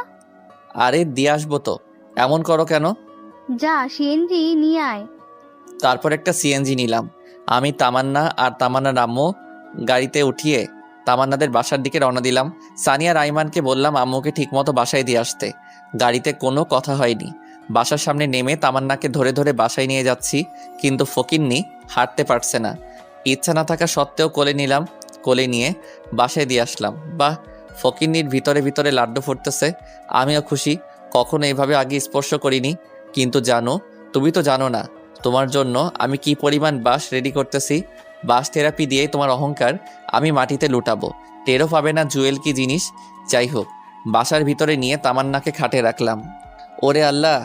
আরে দিয়ে আসবো তো, এমন করো কেন? যা সিএনজি নিয়ে আয়। তারপর একটা সিএনজি নিলাম। আমি, তামান্না আর তামান্নার আম্মু গাড়িতে উঠিয়ে তামান্নাদের বাসার দিকে রওনা দিলাম। সানিয়া রাইমানকে বললাম আম্মুকে ঠিকমতো বাসায় দিয়ে আসতে। গাড়িতে কোনো কথা হয়নি। বাসার সামনে নেমে তামান্নাকে ধরে ধরে বাসায় নিয়ে যাচ্ছি, কিন্তু ফকিন্নি হাঁটতে পারছে না। ইচ্ছা না থাকা সত্ত্বেও কোলে নিলাম। কোলে নিয়ে বাসায় দিয়ে আসলাম। বাহ, ফকিন্নির ভিতরে ভিতরে লাড্ডু ফুটতেছে। আমিও খুশি, কখনো এভাবে আগে স্পর্শ করিনি। কিন্তু জানো, তুমি তো জানো না তোমার জন্য আমি কি পরিমাণ বাঁশ রেডি করতেছি। বাঁশ থেরাপি দিয়ে তোমার অহংকার আমি মাটিতে লুটাবো, টেরও পাবে না জুয়েল কি জিনিস। যাই হোক, বাসার ভিতরে নিয়ে তামান্নাকে খাটে রাখলাম। ওরে আল্লাহ,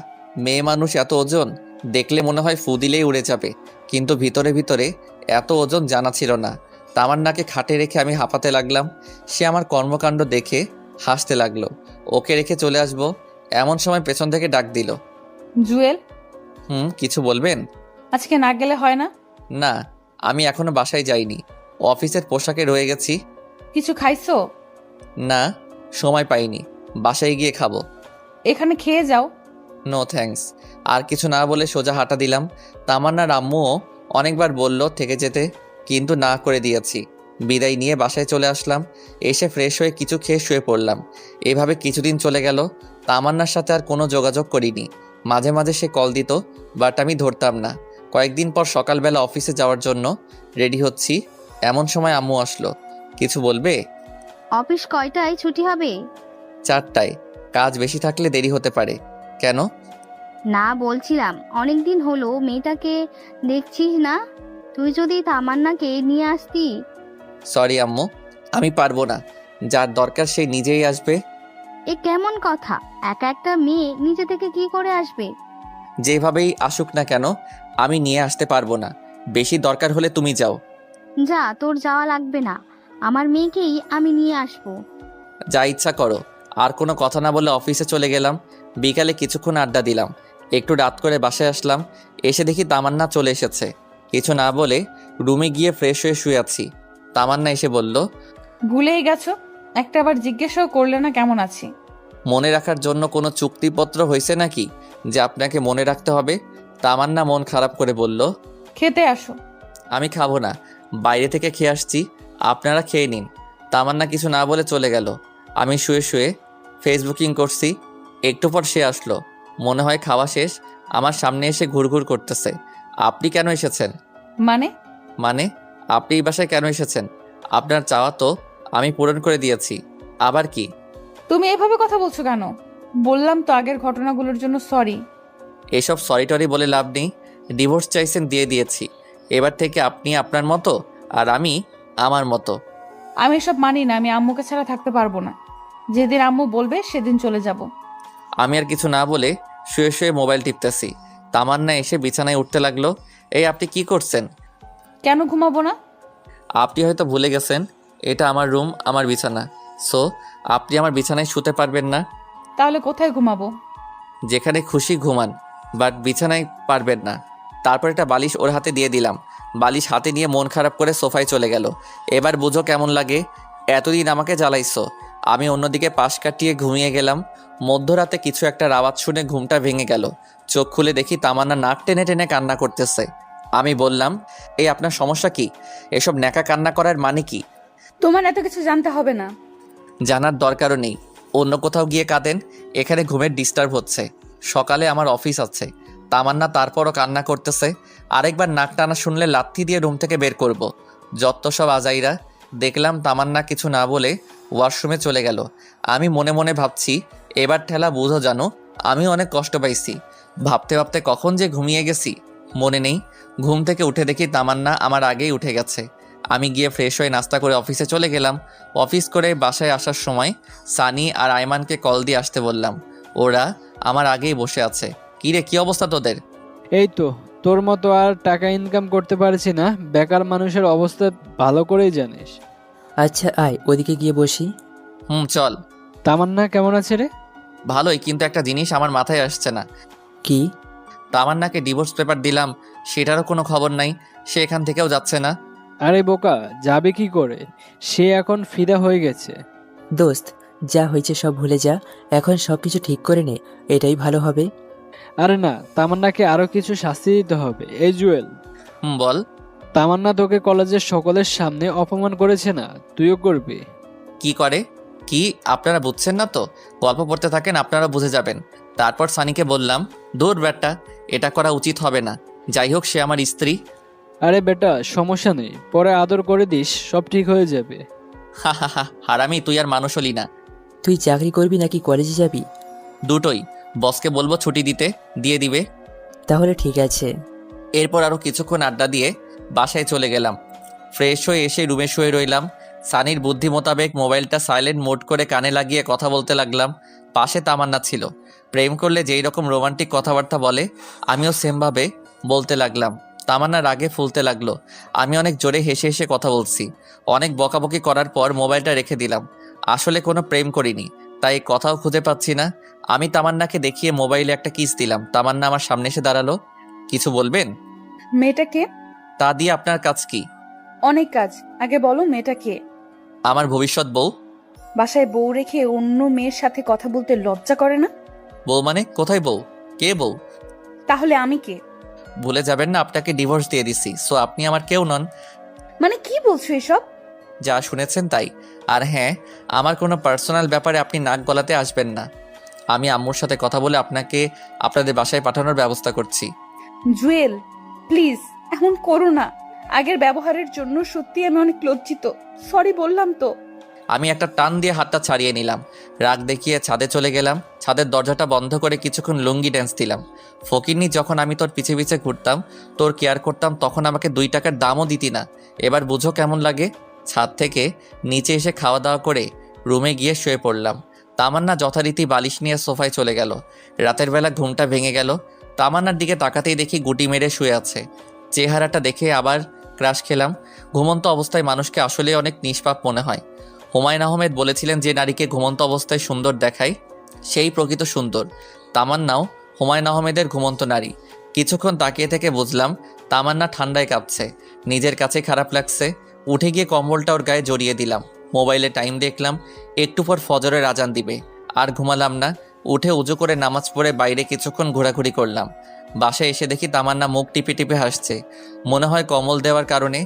মেয়ে মানুষ এত ওজন, দেখলে মনে হয় ফু দিলেই উড়ে যাবে, কিন্তু ভিতরে ভিতরে এত ওজন জানা ছিল না। তামান্নাকে খাটে রেখে আমি হাঁপাতে লাগলাম। সে আমার কর্মকাণ্ড দেখে হাসতে লাগলো। ওকে রেখে চলে আসবো এমন সময় পেছন থেকে ডাক দিল। জুয়েল, কিছু বলবেন? আজকে না গেলে হয় না? না, আমি এখনো বাসায় যাইনি, অফিসের পোশাকে রয়ে গেছি। কিছু খাইছো? না, সময় পাইনি, বাসায় গিয়ে খাবো। এখানে খেয়ে যাও। No thanks. আর কিছু না বলে সোজা হাঁটা দিলাম। তামান্নার আম্মুও অনেকবার বলল থেকে যেতে, কিন্তু না করে দিয়েছি। বিদায় নিয়ে বাসায় চলে আসলাম। এসে ফ্রেশ হয়ে কিছু খেয়ে শুয়ে পড়লাম। এভাবে কিছুদিন চলে গেল। তামান্নার সাথে আর কোনো যোগাযোগ করিনি। মাঝে মাঝে সে কল দিত, বাট আমি ধরতাম না। কয়েকদিন পর সকালবেলা অফিসে যাওয়ার জন্য রেডি হচ্ছি, এমন সময় আম্মু আসলো। কিছু বলবে? অফিস কয়টায় ছুটি হবে? 4টায়। কাজ বেশি থাকলে দেরি হতে পারে। কেন? না, বলছিলাম অনেক দিন হলো মেয়েটাকে দেখছিস না, তুই যদি তামান্নাকে নিয়ে আসতি। সরি আম্মু, আমি পারবো না। যার দরকার সে নিজেই আসবে। এ কেমন কথা? একা একটা মেয়ে নিজে থেকে কি করে আসবে? যেভাবেই আসুক না কেন, আমি নিয়ে আসতে পারবো না। বেশি দরকার হলে তুমি যাও। যা, তোর যাওয়া লাগবে না, আমার মেয়েকেই আমি নিয়ে আসবো। যা ইচ্ছা করো। আর কোনো কথা না বলে অফিসে চলে গেলাম। বিকালে কিছুক্ষণ আড্ডা দিলাম। একটু রাত করে বাসায় আসলাম। এসে দেখি তামান্না চলে এসেছে। কিছু না বলে রুমে গিয়ে ফ্রেশ হয়ে শুয়ে আছি। তামান্না এসে বলল, ভুলেই গেছো? একটা আবার জিজ্ঞাসাও করলে না কেমন আছি। মনে রাখার জন্য কোনো চুক্তিপত্র হয়েছে নাকি যে আপনাকে মনে রাখতে হবে? তামান্না মন খারাপ করে বলল, খেতে আসো। আমি খাবো না, বাইরে থেকে খেয়ে আসছি, আপনারা খেয়ে নিন। তামান্না কিছু না বলে চলে গেল। আমি শুয়ে শুয়ে ফেসবুকিং করছি। একটু পর সে আসলো। মনে হয় খাওয়া শেষ, আমার সামনে এসে ঘুরঘুর করতেছে। আপনি কেন এসেছেন? মানে আপনি এই বাসায় কেন এসেছেন? আপনার চাওয়া তো আমি পূরণ করে দিয়েছি, আবার কি? তুমি এভাবে কথা বলছো কেন? বললাম তো আগের ঘটনাগুলোর জন্য সরি। এসব সরি টরি বলে লাভ নেই। ডিভোর্স চাইছেন, দিয়ে দিয়েছি। এবার থেকে আপনি আপনার মতো আর আমি আমার মতো। আমি এসব মানি না, আমি আম্মুকে ছাড়া থাকতে পারবো না। যেদিন আম্মু বলবে সেদিন চলে যাব। আমি আর কিছু না বলে শুয়ে শুয়ে মোবাইল টিপতেছি। তামান্না এসে বিছানায় উঠতে লাগলো। এই আপনি কি করছেন? কেন ঘুমাবো না? আপনি হয়তো ভুলে গেছেন, এটা আমার রুম, আমার বিছানা। সো আপনি আমার বিছানায় শুতে পারবেন না। তাহলে কোথায় ঘুমাবো? যেখানে খুশি ঘুমান, বাট বিছানায় পারবেন না। তারপর একটা বালিশ ওর হাতে দিয়ে দিলাম। বালিশ হাতে নিয়ে মন খারাপ করে সোফায় চলে গেল। এবার বুঝো কেমন লাগে। এতদিন আমাকে জ্বালাইছো। আমি অন্যদিকে পাশ কাটিয়ে ঘুমিয়ে গেলাম। মধ্যরাতে কিছু একটা আওয়াজ শুনে ঘুমটা ভেঙে গেল। চোখ খুলে দেখি তামান্না নাক টেনে টেনে কান্না করতেছে। আমি বললাম, এই আপনার সমস্যা কি? এসব ন্যাকা কান্না করার মানে কি? তোমার এত কিছু জানতে হবে না। জানার দরকারও নেই। অন্য কোথাও গিয়ে কাঁদেন, এখানে ঘুমের ডিস্টার্ব হচ্ছে। সকালে আমার অফিস আছে। তামান্না তারপরও কান্না করতেছে। আরেকবার নাক টানা শুনলে লাথি দিয়ে রুম থেকে বের করব। যত সব আজাইরা। দেখলাম তামান্না কিছু না বলে ওয়াশরুমে চলে গেল। আমি মনে মনে ভাবছি, এবার ঠেলা বুঝো জানো, আমি অনেক কষ্ট পাইছি। ভাবতে ভাবতে কখন যে ঘুমিয়ে গেছি মনে নেই। ঘুম থেকে উঠে দেখি তামান্না আমার আগেই উঠে গেছে। আমি গিয়ে ফ্রেশ হয়ে নাস্তা করে অফিসে চলে গেলাম। অফিস করে বাসায় আসার সময় সানি আর আয়মানকে কল দিয়ে আসতে বললাম। ওরা আমার আগেই বসে আছে। কিরে, কি অবস্থা তোদের? এই তো, তোর মতো আর টাকা ইনকাম করতে পারছি না। বেকার মানুষের অবস্থা ভালো করেই জানিস। আচ্ছা আয়, ওদিকে গিয়ে বসি। চল। তামান্না কেমন আছে রে? ভালোই, কিন্তু একটা জিনিস আমার মাথায় আসছে না। কি? তামান্নাকে ডিভোর্স পেপার দিলাম, সেটারও কোনো খবর নাই। সে এখান থেকেও যাচ্ছে না। আরে বোকা, যাবে কি করে? সে এখন ফিদা হয়ে গেছে। দোস্ত, যা হয়েছে সব ভুলে যা, এখন সব কিছু ঠিক করে নে, এটাই ভালো হবে। আরে না, তামান্নাকে আরো কিছু শাস্তি দিতে হবে। এই জুয়েল, বল। তামান্না তোকে কলেজের সকলের সামনে অপমান করেছে না, তুইও করবি। কি করে? কি আপনারা বুঝছেন না তো? গল্প পড়তে থাকেন, আপনারা বুঝে যাবেন। তারপর সানিকে বললাম, দূর ব্যাটা, এটা করা উচিত হবে না। যাই হোক, সে আমার স্ত্রী। আরে বেটা, সমস্যা নেই, পরে আদর করে দিস, সব ঠিক হয়ে যাবে। হা হা হা, হারামি তুই আর মানুষ হলি না। তুই চাকরি করবি নাকি কলেজে যাবি? দুটোই। বসকে বলবো ছুটি দিতে, দিয়ে দিবে। তাহলে ঠিক আছে। এরপর আরও কিছুক্ষণ আড্ডা দিয়ে বাসায় চলে গেলাম। ফ্রেশ হয়ে এসে রুমে শুয়ে রইলাম। সানির বুদ্ধি মোতাবেক মোবাইলটা সাইলেন্ট মোড করে কানে লাগিয়ে কথা বলতে লাগলাম। পাশে তামান্না ছিল। প্রেম করলে যেই রকম রোমান্টিক কথাবার্তা বলে আমিও সেমভাবে বলতে লাগলাম। তামান্না রাগে ফুলতে লাগলো। আমি অনেক জোরে হেসে হেসে কথা বলছি। অনেক বকাবকি করার পর মোবাইলটা রেখে দিলাম। আসলে কোনো প্রেম করিনি, তাই কথাও খুঁজে পাচ্ছি না। আমি তামান্নাকে দেখিয়ে মোবাইলে একটা কিস দিলাম। তামান্না আমার সামনে এসে দাঁড়ালো। কিছু বলবেন? মেয়েটা কে? তা দিয়ে আপনার কাজ কি? অনেক কাজ, আগে বলো মেয়েটা কে? আমার ভবিষ্যৎ বউ। বাসায় বউ রেখে অন্য মেয়ের সাথে কথা বলতে লজ্জা করে না? বউ মানে কোথায় বউ? কে বউ? তাহলে আমি কে? ভুলে যাবেন না আপনাকে ডিভোর্স দিয়ে দিছি, সো আপনি আমার কেউ নন। মানে কি বলছো এসব? যা শুনেছেন তাই। আর হ্যাঁ, আমার কোনো পার্সোনাল ব্যাপারে আপনি নাক গলাতে আসবেন না। আমি আম্মুর সাথে কথা বলে আপনাকে আপনাদের বাসায় পাঠানোর ব্যবস্থা করছি। জুয়েল, প্লিজ এমন করো না। আগের ব্যবহারের জন্য সত্যি আমি অনেক লজ্জিত। সরি বললাম তো। আমি একটা টান দিয়ে হাতটা ছাড়িয়ে নিলাম। রাগ দেখিয়ে ছাদে চলে গেলাম। ছাদের দরজাটা বন্ধ করে কিছুক্ষণ লুঙ্গি ড্যান্স দিলাম। ফকিরনি, যখন আমি তোর পিছে পিছে ঘুরতাম, তোর কেয়ার করতাম, তখন আমাকে 2 টাকার দামও দিতি না। এবার বুঝো কেমন লাগে। ছাদ থেকে নিচে এসে খাওয়া দাওয়া করে রুমে গিয়ে শুয়ে পড়লাম। তামান্না যথারীতি বালিশ নিয়ে সোফায় চলে গেল। রাতের বেলা ঘুমটা ভেঙে গেল। তামান্নার দিকে তাকাতেই দেখি গুটি মেরে শুয়ে আছে। চেহারাটা দেখে আবার ক্রাশ খেলাম। ঘুমন্ত অবস্থায় মানুষকে আসলে অনেক নিষ্পাপ মনে হয়। হুমায়ুন আহমেদ বলেছিলেন, যে নারীকে ঘুমন্ত অবস্থায় সুন্দর দেখায় সেই প্রকৃত সুন্দর। তামান্নাও হুমায়ুন আহমেদের ঘুমন্ত নারী। কিছুক্ষণ তাকিয়ে থেকে বুঝলাম তামান্না ঠান্ডায় কাঁপছে। নিজের কাছে খারাপ লাগছে। উঠে গিয়ে কম্বলটা ওর গায়ে জড়িয়ে দিলাম। মোবাইলে টাইম দেখলাম, একটু পর ফজরের আজান দিবে। আর ঘুমালাম না। উঠে উজু করে নামাজ পড়ে বাইরে কিছুক্ষণ ঘোরাঘুরি করলাম। বাসায় এসে দেখি তামান্না মুখ টিপে টিপে হাসছে। মনে হয় কম্বল দেওয়ার কারণে।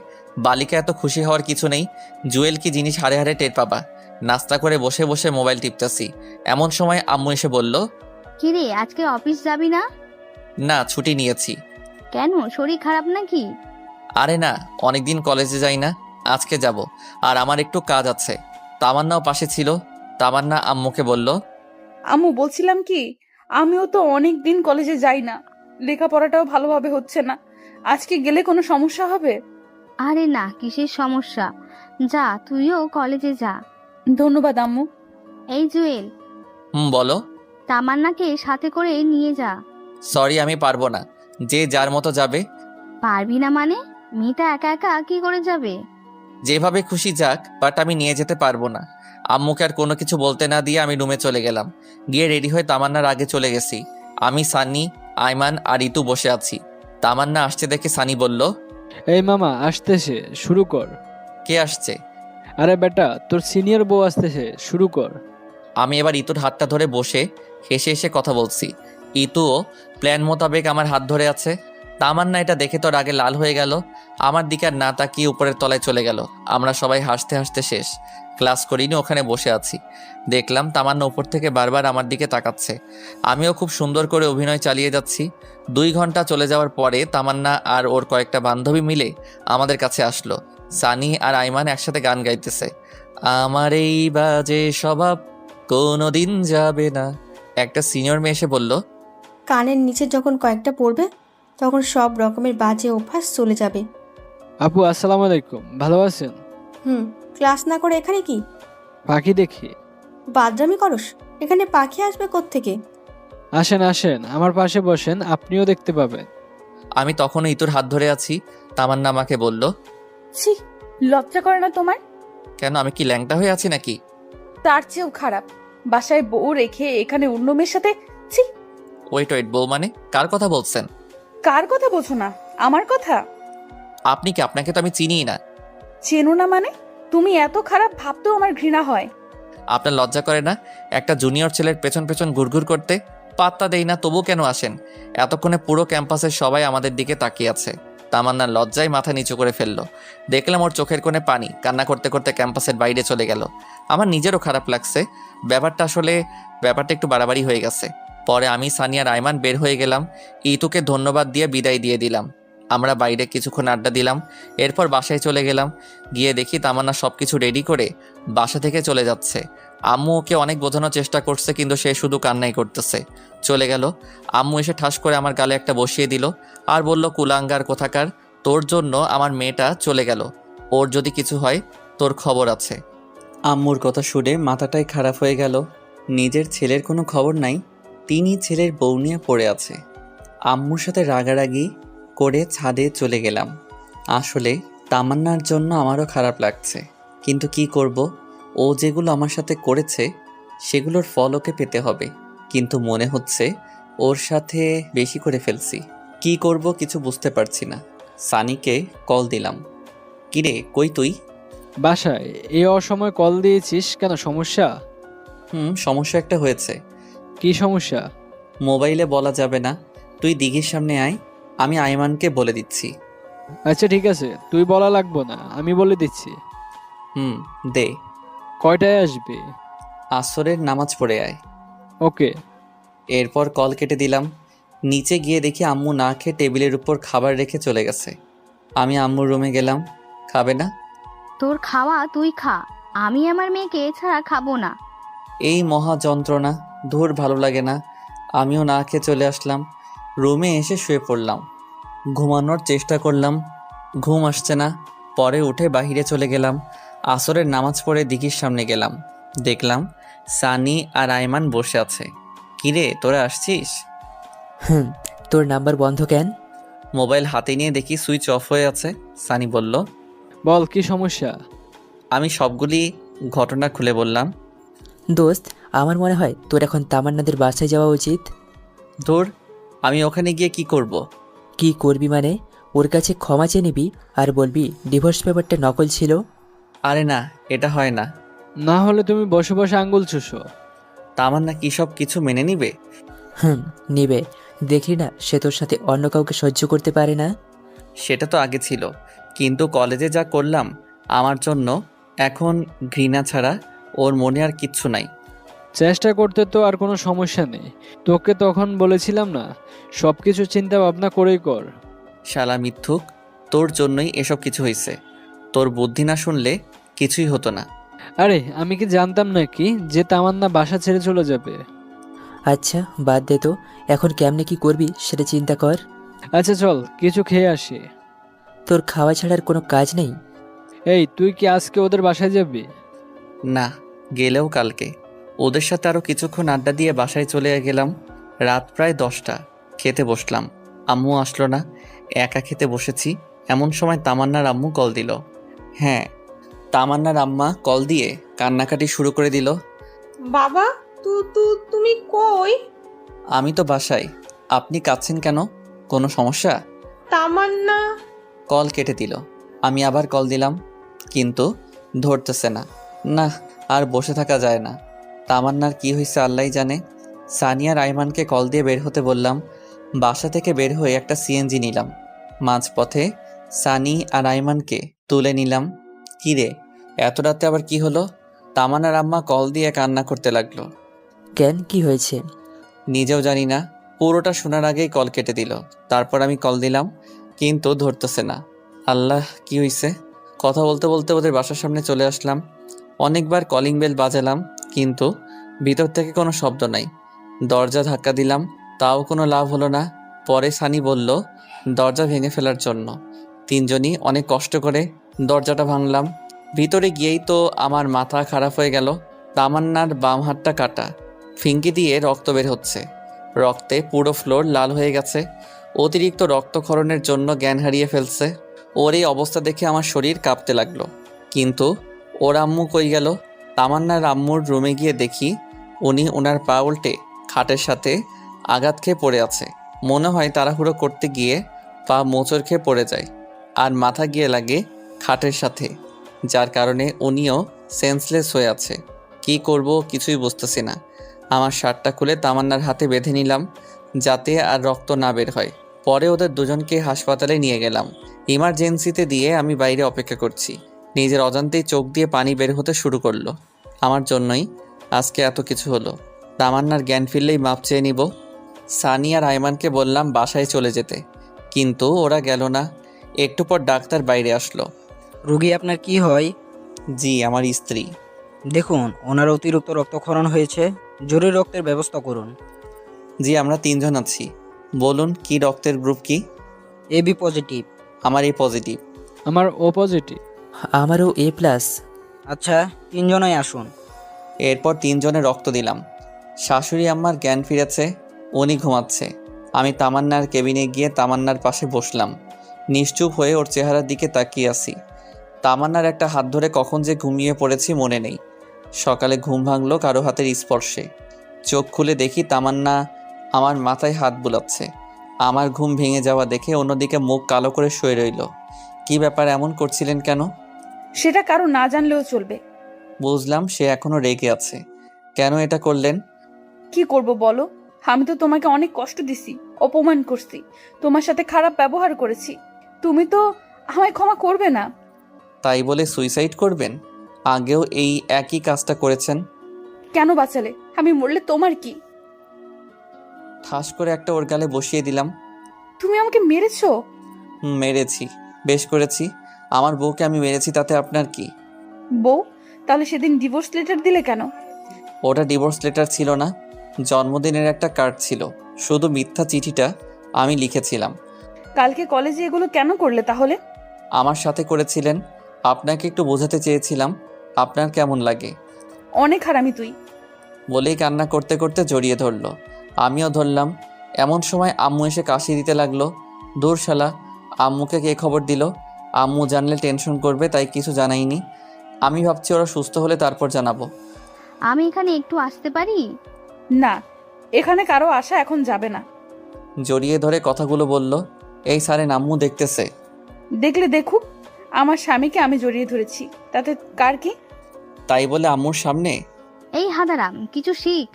বালিকা এত খুশি হওয়ার কিছু নেই। জুয়েল কি জিনিস হারে হারে টের পাবা। নাস্তা করে বসে বসে মোবাইল টিপতেছি। এমন সময় আম্মু এসে বলল, কিরে আজকে অফিস যাবি না? না, ছুটি নিয়েছি। কেন, শরীর খারাপ নাকি? আরে না, অনেকদিন কলেজে যাই না, আজকে যাব। আর আমার একটু কাজ আছে। তামান্নাও পাশে ছিল। তামান্না আম্মুকে বলল, আম্মু বলছিলাম কি, আমিও তো অনেক দিন কলেজে যাই না, লেখাপড়াটাও ভালোভাবে হচ্ছে না। আজকে গেলে কোনো সমস্যা হবে? আরে না, কিসের সমস্যা? যা, তুইও কলেজে যা। ধন্যবাদ আম্মু। এই জুয়েল, বলো। তামান্নাকে সাথে করে নিয়ে যা। সরি, আমি পারবো না। যে যার মতো যাবে। পারবি না মানে? মেয়েটা একা একা কি করে যাবে? যেভাবে খুশি যাক, বাট আমি নিয়ে যেতে পারবো না। আম্মুকে আর কোনো কিছু বলতে না দিয়ে আমি রুমে চলে গেলাম। গিয়ে রেডি হয়ে তামান্নার আগে চলে গেছি। আমি, সানি, আইমান আর ঋতু বসে আছি। তামান্না আসছে দেখে সানি বলল, এই মামা আসতেছে, শুরু কর। কে আসছে? আরে বেটা, তোর সিনিয়র বউ আসতেছে, শুরু কর। আমি এবার ইতুর হাতটা ধরে বসে হেসে হেসে কথা বলছি। ইতুও প্ল্যান মোতাবেক আমার হাত ধরে আছে। তামান্না এটা দেখে তোর আগে লাল হয়ে গেল। আমার দিকে আর না তাকিয়ে উপরের তলায় চলে গেল। আমরা সবাই হাসতে হাসতে শেষ। ক্লাস করিনি, ওখানে বসে আছি। দেখলাম তামান্না উপর থেকে বারবার আমার দিকে তাকাচ্ছে। আমিও খুব সুন্দর করে অভিনয় চালিয়ে যাচ্ছি। 2 ঘন্টা চলে যাওয়ার পরে তামান্না আর ওর কয়েকটা বান্ধবী মিলে আমাদের কাছে আসলো। সানি আর আইমান একসাথে গান গাইতেছে। আমার এই বাজে স্বভাব কোনোদিন যাবে না। একটা সিনিয়র মেয়ে এসে বলল, কানের নিচে যখন কয়েকটা পড়বে তখন সব রকমের বাজে অভ্যাস চলে যাবে। আপু আসসালামু আলাইকুম, ভালো আছেন? ক্লাস না করে এখানে কি পাখি দেখি। বাদরামি করস? এখানে পাখি আসবে কোত্থেকে? আসেন আসেন, আমার পাশে বসেন, আপনিও দেখতে পাবেন। আমি তখনও ইতুর হাত ধরে আছি। তামান্না আমাকে বলল, ছি, লজ্জা করে না তোমার? কেন, আমি কি ল্যাংটা হয়ে আছি নাকি? তার চেয়েও খারাপ, বাসায় বউ রেখে এখানে অন্য মেয়ের সাথে। ছি। ওয়েট, বউ মানে কার কথা বলছেন? কার কথা বোঝো না? আমার কথা। আপনি কি? আপনাকে তো আমি চিনিই না। চেনো না মানে? তুমি এত খারাপ ভাবতেও আমার ঘৃণা হয়। আপনার লজ্জা করে না একটা জুনিয়র ছেলের পেছন পেছন ঘুরঘুর করতে? পাত্তা দেই না, তবু কেন আসেন? এতক্ষণে পুরো ক্যাম্পাসের সবাই আমাদের দিকে তাকিয়ে আছে। তামান্নার লজ্জায় মাথা নিচু করে ফেললো। দেখলাম ওর চোখের কোণে পানি। কান্না করতে করতে ক্যাম্পাসের বাইরে চলে গেল। আমার নিজেরও খারাপ লাগছে। ব্যাপারটা একটু বাড়াবাড়ি হয়ে গেছে। পরে আমি, সানি আর আইমান বের হয়ে গেলাম। ইতুকে ধন্যবাদ দিয়ে বিদায় দিয়ে দিলাম। আমরা বাইরে কিছুক্ষণ আড্ডা দিলাম, এরপর বাসায় চলে গেলাম। গিয়ে দেখি তামান্না সব কিছু রেডি করে বাসা থেকে চলে যাচ্ছে। আম্মু ওকে অনেক বোঝানোর চেষ্টা করছে, কিন্তু সে শুধু কান্নাই করতেছে। চলে গেল। আম্মু এসে ঠাস করে আমার গালে একটা বসিয়ে দিল আর বলল, কুলাঙ্গার কোথাকার, তোর জন্য আমার মেয়েটা চলে গেল, ওর যদি কিছু হয় তোর খবর আছে। আম্মুর কথা শুনে মাথাটাই খারাপ হয়ে গেল। নিজের ছেলের কোনো খবর নাই, তিনি ছেলের বউ নিয়ে পড়ে আছে। আম্মুর সাথে রাগারাগি করে ছাদে চলে গেলাম। আসলে তামান্নার জন্য আমারও খারাপ লাগছে, কিন্তু কি করব, ও যেগুলো আমার সাথে করেছে সেগুলোর ফল ওকে পেতে হবে। কিন্তু মনে হচ্ছে ওর সাথে বেশি করে ফেলছি। কি করব কিছু বুঝতে পারছি না। সানিকে কল দিলাম। কিরে, কই তুই? বাসায়। এই অসময় কল দিয়েছিস কেন, সমস্যা? সমস্যা একটা হয়েছে। কি সমস্যা? মোবাইলে বলা যাবে না, তুই দিঘির সামনে আয়, আমি আইমানকে বলে দিচ্ছি। আচ্ছা ঠিক আছে, তুই বলা লাগবো না, আমি বলে দিচ্ছি। দে। কয়টায় আসবে? আসরের নামাজ পড়ে আয়। ওকে। এরপর কল কেটে দিলাম। নিচে গিয়ে দেখি আম্মু না খেয়ে টেবিলের উপর খাবার রেখে চলে গেছে। আমি আম্মুর রুমে গেলাম। খাবে না? তোর খাওয়া তুই খা, আমি আমার মেয়েকে এছাড়া খাবো না। এই মহা যন্ত্রণা, ধুর ভালো লাগে না। আমিও না খেয়ে চলে আসলাম। রুমে এসে শুয়ে পড়লাম। ঘুমানোর চেষ্টা করলাম, ঘুম আসছে না। পরে উঠে বাহিরে চলে গেলাম। আসরের নামাজ পড়ে দিঘির সামনে গেলাম। দেখলাম সানি আর আইমান বসে আছে। কিরে, তোরা আসছিস? তোর নাম্বার বন্ধ কেন? মোবাইল হাতে নিয়ে দেখি সুইচ অফ হয়ে আছে। সানি বলল, বল কি সমস্যা? আমি সবগুলি ঘটনা খুলে বললাম। দোস্ত, আমার মনে হয় তোর এখন তামান্নাদের বাসায় যাওয়া উচিত। ধুর, আমি ওখানে গিয়ে কি করব? কি করবি মানে? ওর কাছে ক্ষমা চেয়ে নিবি আর বলবি ডিভোর্স পেপারটা নকল ছিল। আরে না, এটা হয় না। না হলে তুমি বসে বসে আঙ্গুল চুষো। তামান্না কি সব কিছু মেনে নিবে? নিবে। দেখি না, সে তোর সাথে অন্য কাউকে সহ্য করতে পারে না। সেটা তো আগে ছিল, কিন্তু কলেজে যা করলাম আমার জন্য এখন ঘৃণা ছাড়া ওর মনে আর কিচ্ছু নাই। চেষ্টা করতে তো আর কোনো সমস্যা নেই। তোকে তখন বলেছিলাম না, সব কিছু চিন্তা ভাবনা করেই কর। শালা মিথ্যুক, তোর জন্যই এসব কিছু হয়েছে। তোর বুদ্ধি না শুনলে কিছুই হতো না। আরে আমি কি জানতাম নাকি যে তামান্না বাসা ছেড়ে চলে যাবে? আচ্ছা বাদ দে তো, এখন কেমনে কি করবি সেটা চিন্তা কর। আচ্ছা চল কিছু খেয়ে আসি। তোর খাওয়া ছাড়ার কোনো কাজ নেই? এই তুই কি আজকে ওদের বাসায় যাবি? না, গেলেও কালকে। ওদের সাথে আরও কিছুক্ষণ আড্ডা দিয়ে বাসায় চলে গেলাম। রাত প্রায় 10টা। খেতে বসলাম, আম্মু আসলো না। একা খেতে বসেছি, এমন সময় তামান্নার আম্মু কল দিল। হ্যাঁ, তামান্নার আম্মা কল দিয়ে কান্নাকাটি শুরু করে দিল। বাবা, তুমি কই? আমি তো বাসায়। আপনি কাঁদছেন কেন? কোনো সমস্যা? তামান্না। কল কেটে দিল। আমি আবার কল দিলাম, কিন্তু ধরতেছে না। না, আর বসে থাকা যায় না। তামান্নার কি হয়েছে আল্লাহই জানে। সানিয়ার আইমানকে কল দিয়ে বের হতে বললাম। বাসা থেকে বের হয়ে একটা সিএনজি নিলাম। মাঝপথে সানি আর আইমানকে তুলে নিলাম। কিরে, এত রাতে আবার কি হলো? তামান্নার আম্মা কল দিয়ে কান্না করতে লাগলো। কেন, কি হয়েছে? নিজেও জানি না, পুরোটা শোনার আগেই কল কেটে দিল। তারপর আমি কল দিলাম, কিন্তু ধরতেছে না। আল্লাহ, কি হয়েছে? কথা বলতে বলতে ওদের বাসার সামনে চলে আসলাম। অনেকবার কলিং বেল বাজালাম, কিন্তু ভিতর থেকে কোনো শব্দ নাই। দরজা ধাক্কা দিলাম, তাও কোনো লাভ হলো না। পরে সানি বলল দরজা ভেঙে ফেলার জন্য। তিনজনই অনেক কষ্ট করে দরজাটা ভাঙলাম। ভিতরে গিয়েই তো আমার মাথা খারাপ হয়ে গেল। তামান্নার বাম হাতটা কাটা, ফিঙ্কি দিয়ে রক্ত বের হচ্ছে। রক্তে পুরো ফ্লোর লাল হয়ে গেছে। অতিরিক্ত রক্তক্ষরণের জন্য জ্ঞান হারিয়ে ফেলছে। ওর এই অবস্থা দেখে আমার শরীর কাঁপতে লাগলো। কিন্তু ওর আম্মু কই গেল? তামান্নার আম্মুর রুমে গিয়ে দেখি উনি ওনার পা উল্টে খাটের সাথে আঘাত খেয়ে পড়ে আছে। মনে হয় তাড়াহুড়ো করতে গিয়ে পা মোচড় খেয়ে পড়ে যায় আর মাথা গিয়ে লাগে খাটের সাথে, যার কারণে উনিও সেন্সলেস হয়ে আছে। কি করব কিছুই বুঝতেছি না। আমার শার্টটা খুলে তামান্নার হাতে বেঁধে নিলাম, যাতে আর রক্ত না বের হয়। পরে ওদের দুজনকে হাসপাতালে নিয়ে গেলাম। ইমার্জেন্সিতে দিয়ে আমি বাইরে অপেক্ষা করছি। নিজের অজান্তেই চোখ দিয়ে পানি বের হতে শুরু করলো। আমার জন্যই আজকে এত কিছু হলো। তামান্নার জ্ঞান ফিরলেই মাপ চেয়ে নিব। সানি আর আইমানকে বললাম বাসায় চলে যেতে, কিন্তু ওরা গেল না। একটু পর ডাক্তার বাইরে আসলো। রোগী আপনার কি হয়? জি, আমার স্ত্রী। দেখুন, ওনার অতিরিক্ত রক্তক্ষরণ হয়েছে, জরুরি রক্তের ব্যবস্থা করুন। জি, আমরা 3 জন আছি। বলুন কি রক্তের গ্রুপ কি? AB positive. আমার এই পজিটিভ। আমার ও পজিটিভ। আমারও A+। আচ্ছা, 3 জনই আসুন। এরপর 3 জনের রক্ত দিলাম। শাশুড়ি আম্মার জ্ঞান ফিরেছে, উনি ঘুমাচ্ছে। আমি তামান্নার কেবিনে গিয়ে তামান্নার পাশে বসলাম। নিশ্চুপ হয়ে ওর চেহারার দিকে তাকিয়ে আছি। তামান্নার একটা হাত ধরে কখন যে ঘুমিয়ে পড়েছি মনে নেই। সকালে ঘুম ভাঙলো কারো হাতের স্পর্শে। চোখ খুলে দেখি তামান্না আমার মাথায় হাত বুলাচ্ছে। আমার ঘুম ভেঙে যাওয়া দেখে অন্যদিকে মুখ কালো করে শুয়ে রইল। কি ব্যাপার, এমন করছিলেন কেন? সেটা কারো না জানলেও চলবে। বুঝলাম সে এখনো রেগে আছে। কেন এটা করলেন? কি করব বলো? আমি তো তোমাকে অনেক কষ্ট দিছি, অপমান করছি, তোমার সাথে খারাপ ব্যবহার করেছি। তুমি তো আমায় ক্ষমা করবে না। তাই বলে সুইসাইড করবেন? আগেও এই একই কাজটা করেছেন। কেন বাঁচালে? আমি মরলে তোমার কি? ঠাস করে একটা ওর গালে বসিয়ে দিলাম। তুমি আমাকে মেরেছো? মেরেছি, বেশ করেছি। আমার বউকে আমি মেরেছি, তাতে আপনার কি? বউ? তাহলে সেদিন ডিভোর্স লেটার দিলে কেন? ওটা ডিভোর্স লেটার ছিল না, জন্মদিনের একটা কার্ড ছিল। শুধু মিথ্যা চিঠিটা আমি লিখেছিলাম। কালকে কলেজে এগুলো কেন করলে তাহলে? আমার সাথে করেছিলেন, আপনাকে একটু বোঝাতে চেয়েছিলাম আপনার কেমন লাগে। অনেক হারামি তুই। বলেই কান্না করতে করতে জড়িয়ে ধরলো। আমিও ধরলাম। এমন সময় আম্মু এসে কাশি দিতে লাগলো। দূর শালা, আম্মুকে কে খবর দিল? আম্মু জানলে টেনশন করবে, তাই কিছু জানাইনি। আমি ভাবছি ওরা সুস্থ হলে তারপর জানাবো। আমি এখানে একটু আসতে পারি? না, এখানে কারো আশা এখন যাবে না। জড়িয়ে ধরে কথাগুলো বলল। এই সারেন, আম্মু দেখতেছে। দেখলে দেখুক, আমার স্বামীকে আমি জড়িয়ে ধরেছি, তাতে কার কি? তাই বলে আম্মুর সামনে? এই হাদারাম, কিছু শিখ।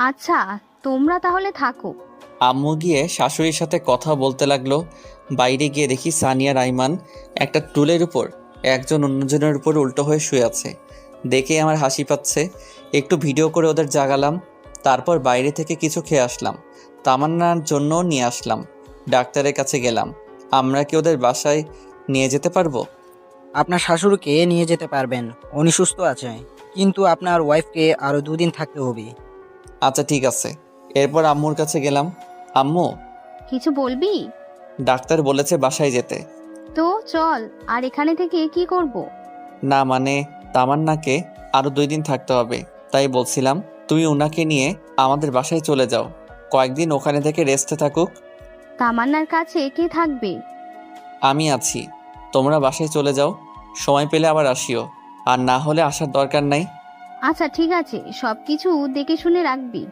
আচ্ছা, তোমরা তাহলে থাকো। আম্মু গিয়ে শাশুড়ির সাথে কথা বলতে লাগলো। বাইরে গিয়ে দেখি সানিয়া রাইমান একটা টুলের উপর একজন অন্যজনের উপর উল্টো হয়ে শুয়ে আছে। দেখে আমার হাসি পাচ্ছে। একটু ভিডিও করে ওদের জাগালাম। তারপর বাইরে থেকে কিছু খেয়ে আসলাম। তামান্নার জন্য নিয়ে আসলাম। ডাক্তারের কাছে গেলাম। আমরা কি ওদের বাসায় নিয়ে যেতে পারবো? আপনার শাশুড়িকে নিয়ে যেতে পারবেন, উনি সুস্থ আছে, কিন্তু আপনার ওয়াইফকে আরো 2 দিন থাকতে হবে। আচ্ছা ঠিক আছে। এরপর আম্মুর কাছে গেলাম। আম্মু, কিছু বলবি? ডাক্তার বলেছে বাসায় যেতে। তো চল। আর এখানে থেকে কি করব? না মানে, তামান্নাকে আরো 2 দিন থাকতে হবে, তাই বলছিলাম তুমি ওনাকে নিয়ে আমাদের বাসায় চলে যাও। কয়েকদিন ওখানে থেকে রেস্টে থাকুক। তামান্নার কাছে কে থাকবে? আমি আছি। তোমরা বাসায় চলে যাও, সময় পেলে আবার আসিও, আর না হলে আসার দরকার নাই। আচ্ছা ঠিক আছে, সবকিছু দেখে শুনে রাখবি।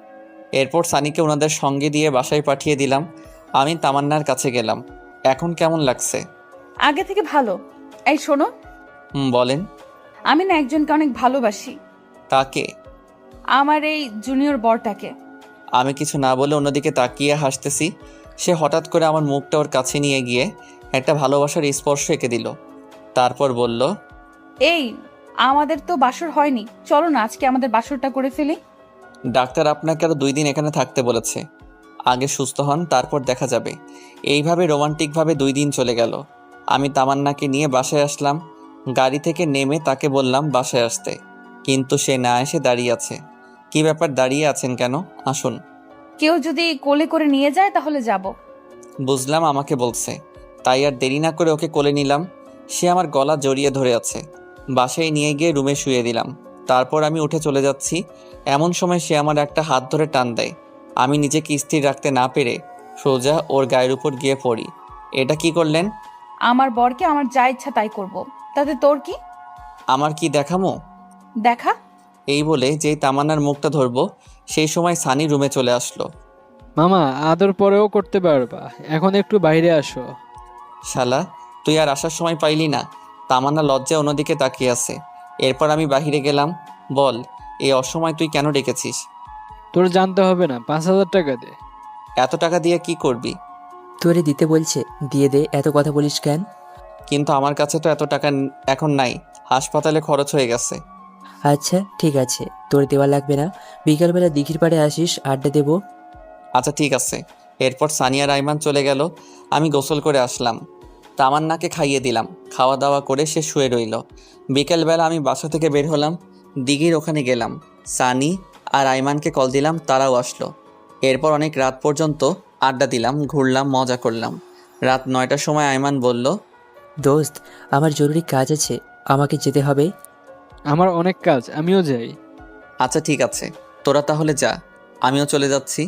এরপর সানিকে ওনাদের সঙ্গে দিয়ে বাসায় পাঠিয়ে দিলাম। আমি তামান্নার কাছে গেলাম। এখন কেমন লাগছে? আগে থেকে ভালো। এই শোনো, বলেন। আমি না একজনকে অনেক ভালোবাসি। তাকে? আমার এই জুনিয়র বরটাকে। আমি কিছু না বলে অন্যদিকে তাকিয়ে হাসতেছি। সে হঠাৎ করে আমার মুখটা ওর কাছে নিয়ে গিয়ে একটা ভালোবাসার স্পর্শ এঁকে দিল। তারপর বলল, এই, আমাদের তো বাসর হয়নি, চলো না আজকে আমাদের বাসরটা করে ফেলি। ডাক্তার আপনাকে আরো 2 দিন এখানে থাকতে বলেছে। আগে সুস্থ হন, তারপর দেখা যাবে। এইভাবে রোমান্টিকভাবে 2 দিন চলে গেল। আমি তামান্নাকে নিয়ে বাসায় আসলাম। গাড়ি থেকে নেমে তাকে বললাম বাসায় আসতে, কিন্তু সে না এসে দাঁড়িয়ে আছে। কি ব্যাপার, দাঁড়িয়ে আছেন কেন? আসুন। কেউ যদি কোলে করে নিয়ে যায় তাহলে যাব। বুঝলাম আমাকে বলছে, তাই আর দেরি না করে ওকে কোলে নিলাম। সে আমার গলা জড়িয়ে ধরে আছে। বাসায় নিয়ে গিয়ে রুমে শুয়ে দিলাম। তারপর আমি উঠে চলে যাচ্ছি, এমন সময় সে আমার একটা হাত ধরে টান দেয়। আমি নিজেকে স্থির রাখতে না পেরে সোজা ওর গায়ের উপর গিয়ে পড়ি। এটা কি করলেন? আমার বরকে আমার যা ইচ্ছা তাই করব, তাতে তোর কি? আমার কি দেখামো? দেখা। এই বলে যেই তামান্নার মুখটা ধরবো, সেই সময় সানি রুমে চলে আসলো। মামা, আদর পরেও করতে পারবা, এখন একটু বাইরে আসো। শালা, তুই আর আসার সময় পাইলি না? তামান্না লজ্জায় অন্যদিকে তাকিয়ে আছে। এরপর আমি বাহিরে গেলাম। বল, এই অসময় তুই কেন ডেকেছিস? তোর জানতে হবে না, 5,000 টাকা দে। এত টাকা দিয়ে কি করবি? তোরে দিতে বলছে, দিয়ে দে, এত কথা বলিস কেন? কিন্তু আমার কাছে তো এত টাকা এখন নাই, হাসপাতালে খরচ হয়ে গেছে। আচ্ছা ঠিক আছে, তোর দেওয়া লাগবে না, বিকালবেলা দিঘির পাড়ে আসিস, আড্ডা দেবো। আচ্ছা ঠিক আছে, এরপর সানিয়া রাইমান চলে গেল। আমি গোসল করে আসলাম, তামান্নাকে খাইয়ে দিলাম। খাওয়া দাওয়া করে সে শুয়ে রইল। বিকেলবেলা আমি বাসা থেকে বের হলাম, দিঘির ওখানে গেলাম। সানি আর আইমানকে কল দিলাম, তারাও আসলো। এরপর অনেক রাত পর্যন্ত আড্ডা দিলাম, ঘুরলাম, মজা করলাম। রাত 9টার সময় আইমান বলল, দোস্ত, আমার জরুরি কাজ আছে, আমাকে যেতে হবে। আমার অনেক কাজ, আমিও যাই। আচ্ছা ঠিক আছে, তোরা তাহলে যা, আমিও চলে যাচ্ছি।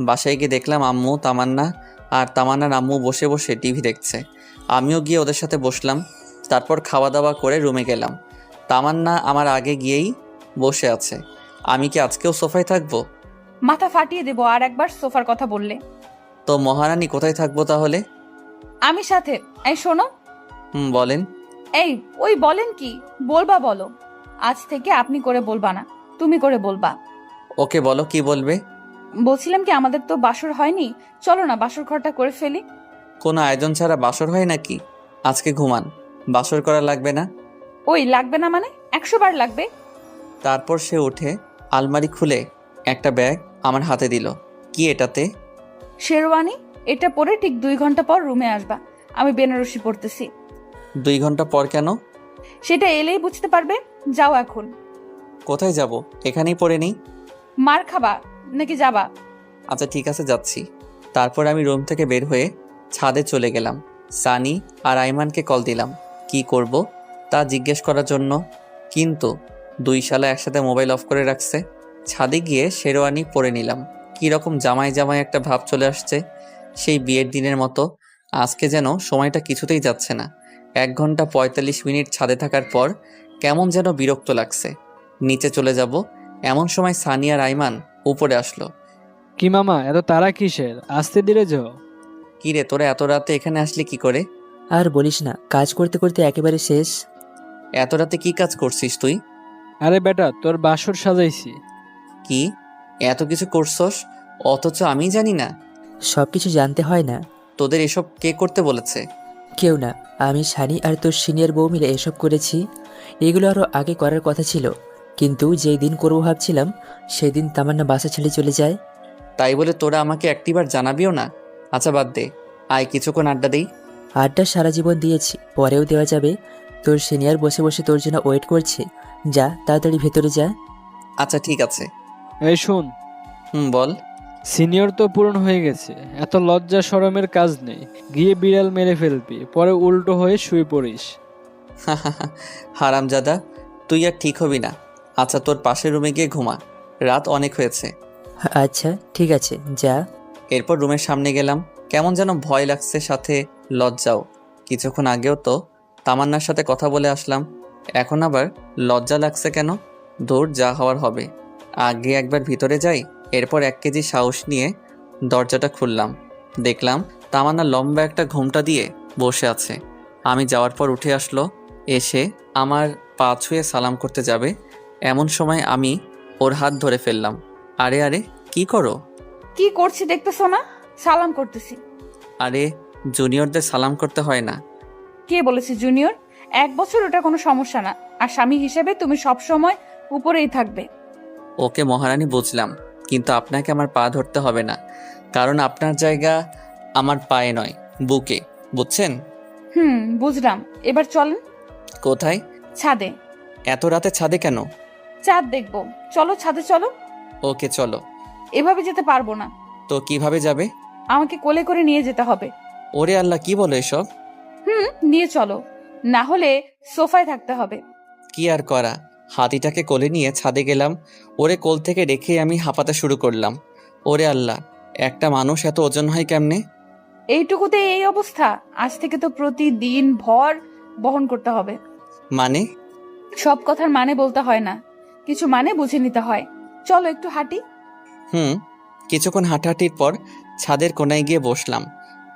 বাসায় গিয়ে দেখলাম আম্মু, তামান্না আর তামান্নার আম্মু বসে বসে টিভি দেখছে। আমিও গিয়ে ওদের সাথে বসলাম। তারপর খাওয়া দাওয়া করে রুমে গেলাম। তামান্না আমার আগে গিয়েই বসে আছে। আমি কি আজকেও সোফায় থাকবো? মাথা ফাটিয়ে দেবো আর একবার সোফার কথা বললে। তো মহারানী কোথায় থাকবো তাহলে? আমি সাথে। এই শোনো। বলেন। এই ওই বলেন কি বলবা বলো। আজ থেকে আপনি করে বলবা না, তুমি করে বলবা। ওকে বলো, কি বলবে? বলছিলাম কি, আমাদের তো বাসর হয়নি, চলো না বাসর ঘরটা করে ফেলি। কোনো আয়োজন ছাড়া বাসর হয় নাকি? আজকে ঘুমান, বাসর করা লাগবে না। ওই লাগবে না মানে 100 বার লাগবে। তারপর সে উঠে আলমারি খুলে একটা ব্যাগ আমার হাতে দিল। কি এটাতে? শেরওয়ানি। এটা পরে ঠিক 2 ঘন্টা পর রুমে আসবা, আমি বেনারসি পড়তেছি। 2 ঘন্টা পর কেন? সেটা এলেই বুঝতে পারবে। যাও এখন। কোথায় যাব? এখানেই পরে নেই। মার খাবা নাকি যাবা? আচ্ছা ঠিক আছে, যাচ্ছি। তারপর আমি রুম থেকে বের হয়ে ছাদে চলে গেলাম। সানি আর আইমানকে কল দিলাম কি করব তা জিজ্ঞেস করার জন্য, কিন্তু 2 শালা একসাথে মোবাইল অফ করে রাখছে। ছাদে গিয়ে শেরওয়ানি পরে নিলাম। কীরকম জামাই জামাই একটা ভাব চলে আসছে, সেই বিয়ের দিনের মতো। আজকে যেন সময়টা কিছুতেই যাচ্ছে না। 1 ঘন্টা 45 মিনিট ছাদে থাকার পর কেমন যেন বিরক্ত লাগছে। নিচে চলে যাব এমন সময় সানি আর আইমান উপরে আসলো। কি মামা, এত তারা কিসের? আস্তে ধীরে যাও। কি রে, তোরা এত রাতে এখানে আসলি কি করে? আর বলিস না, কাজ করতে করতে একেবারে শেষ। এত রাতে কি কাজ করছিস তুই? আরে বেটা, তোর বাসর সাজাইছি। কি এত কিছু করছস অথচ আমি জানি না? সব কিছু জানতে হয় না। তোদের এসব কে করতে বলেছে? কেউ না, আমি সানি আর তোর সিনিয়র বউ মিলে এসব করেছি। এগুলো আরও আগে করার কথা ছিল, কিন্তু যেই দিন করবো ভাবছিলাম সেই দিন তামান্না বাসা ছেড়ে চলে যায়। তাই বলে তোরা আমাকে একটিবার জানাবিও না? আচ্ছা বাদ দে, আয় কিছুক্ষণ আড্ডা দিই। আড্ডা সারা জীবন দিয়েছি, পরেও দেওয়া যাবে। তোর সিনিয়র বসে বসে তোর জন্য ওয়েট করছে, যা তাড়াতাড়ি ভেতরে যা। আচ্ছা ঠিক আছে। এই শোন। বল। সিনিয়র তো পূরণ হয়ে গেছে, এত লজ্জা শরমের কাজ নেই। গিয়ে বিড়াল মেরে ফেলবি, পরে উল্টো হয়ে শুয়ে পড়িস। হারামজাদা, তুই আর ঠিক হবি না। আচ্ছা তোর পাশের রুমে গিয়ে ঘুমা, রাত অনেক হয়েছে। আচ্ছা ঠিক আছে, যা। এরপর রুমের সামনে গেলাম, কেমন যেন ভয় লাগছে, সাথে লজ্জাও। কিছুক্ষণ আগেও তো তামান্নার সাথে কথা বলে আসলাম, এখন আবার লজ্জা লাগছে কেন? দূর, যা হওয়ার হবে। আগে একবার ভিতরে যাই। এরপর 1 কেজি সাহস নিয়ে দরজাটা খুললাম। দেখলাম তামান্না লম্বা একটা ঘোমটা দিয়ে বসে আছে। আমি যাওয়ার পর উঠে আসলো, এসে আমার পা ছুঁয়ে সালাম করতে যাবে, এমন সময় আমি ওর হাত ধরে ফেললাম। আরে আরে, কি করো? কি করছি দেখতেছো না? সালাম করতেছি। আরে জুনিয়রদের সালাম করতে হয় না। কে বলেছে জুনিয়র? 1 বছর ওটা কোনো সমস্যা না, আর স্বামী হিসেবে তুমি সব সময় উপরেই থাকবে। ওকে মহারানী, বুঝলাম, কিন্তু আপনাকে আমার পা ধরতে হবে না, কারণ আপনার জায়গা আমার পায়ে নয়, বুকে, বুঝছেন? বুঝলাম। এবার চলেন। কোথায়? ছাদে। এত রাতে ছাদে কেন? চাঁদ দেখবো। চলো ছাদে চলো। ওকে চলো। এভাবে যেতে পারবো না। তো কিভাবে যাবে? আমাকে কোলে করে নিয়ে যেতে হবে। ওরে আল্লাহ, কি বলো এসব? নিয়ে চলো, না হলে সোফায় থাকতে হবে। কি আর করা, হাতিটাকে কোলে নিয়ে ছাদে গেলাম। ওরে কোল থেকে রেখে আমি হাঁপাতে শুরু করলাম। ওরে আল্লাহ, একটা মানুষ এত ওজন হয় কেমনে? এইটুকুতে এই অবস্থা? আজ থেকে তো প্রতিদিন ভর বহন করতে হবে। মানে? সব কথার মানে বলতে হয় না, কিছু মানে বুঝে নিতে হয়। চলো একটু হাঁটি। কিছুক্ষণ হাঁটাহাঁটির পর ছাদের কোনায় গিয়ে বসলাম।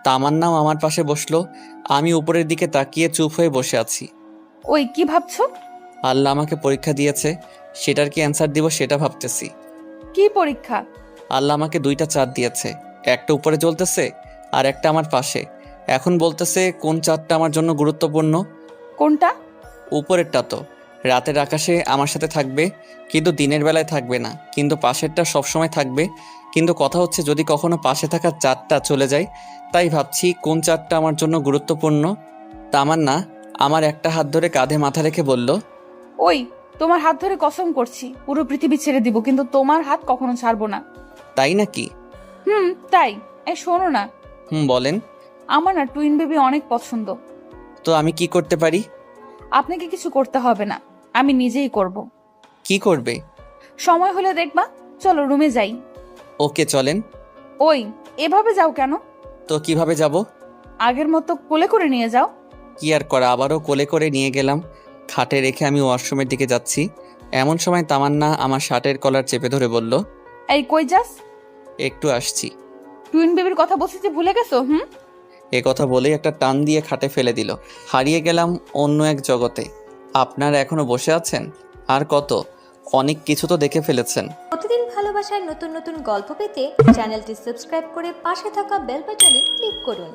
তামান্নাও আমার পাশে বসলো। আমি উপরের দিকে তাকিয়ে চুপ হয়ে বসে আছি। ওই কি ভাবছো? আল্লাহ আমাকে পরীক্ষা দিয়েছে, সেটার কি অ্যান্সার দিব সেটা ভাবতেছি। কি পরীক্ষা? আল্লাহ আমাকে 2টা চাঁদ দিয়েছে, একটা উপরে জ্বলতেছে আর একটা আমার পাশে। এখন বলতেছে কোন চাঁদটা আমার জন্য গুরুত্বপূর্ণ। কোনটা? উপরেরটা তো রাতের আকাশে আমার সাথে থাকবে, কিন্তু দিনের বেলায় থাকবে না, কিন্তু পাশেরটা সবসময় থাকবে, কিন্তু কথা হচ্ছে যদি কখনো পাশে থাকা চাঁদটা চলে যায়, তাই ভাবছি কোন চাঁদটা আমার জন্য গুরুত্বপূর্ণ। তামান্না আমার একটা হাত ধরে কাঁধে মাথা রেখে বলল, ওই তোমার হাত ধরে কসম করছি পুরো পৃথিবী ছেড়ে দিব, কিন্তু তোমার হাত কখনো ছাড়বো না। তাই নাকি? তাই। এই শোনো না, বলেন। আমার না টুইন বেবি অনেক পছন্দ। তো আমি কি করতে পারি? আপনাকে কিছু করতে হবে না, আমি নিজেই করব। কি করবে? সময় হলে দেখবা। চলো রুমে যাই। ওকে চলেন। ওই এভাবে যাও কেন? তো কিভাবে যাব? আগের মতো কোলে করে নিয়ে যাও। কি আর করা, আবারও কোলে করে নিয়ে গেলাম। খাটে রেখে আমি ওয়াশরুমের দিকে যাচ্ছি। এমন সময় তামান্না আমার শার্টের কলার চেপে ধরে বলল, এই কই যাস? একটু আসছি। টুইন বেবির কথা বলছি যে ভুলে গেছো? এ কথা বলেই একটা টান দিয়ে খাটে ফেলে দিল। হারিয়ে গেলাম অন্য এক জগতে। আপনারা এখনো বসে আছেন? আর কত, অনেক কিছু তো দেখে ফেলেছেন। প্রতিদিন ভালোবাসার নতুন নতুন গল্প পেতে চ্যানেলটি সাবস্ক্রাইব করে পাশে থাকা বেল বাটনে ক্লিক করুন।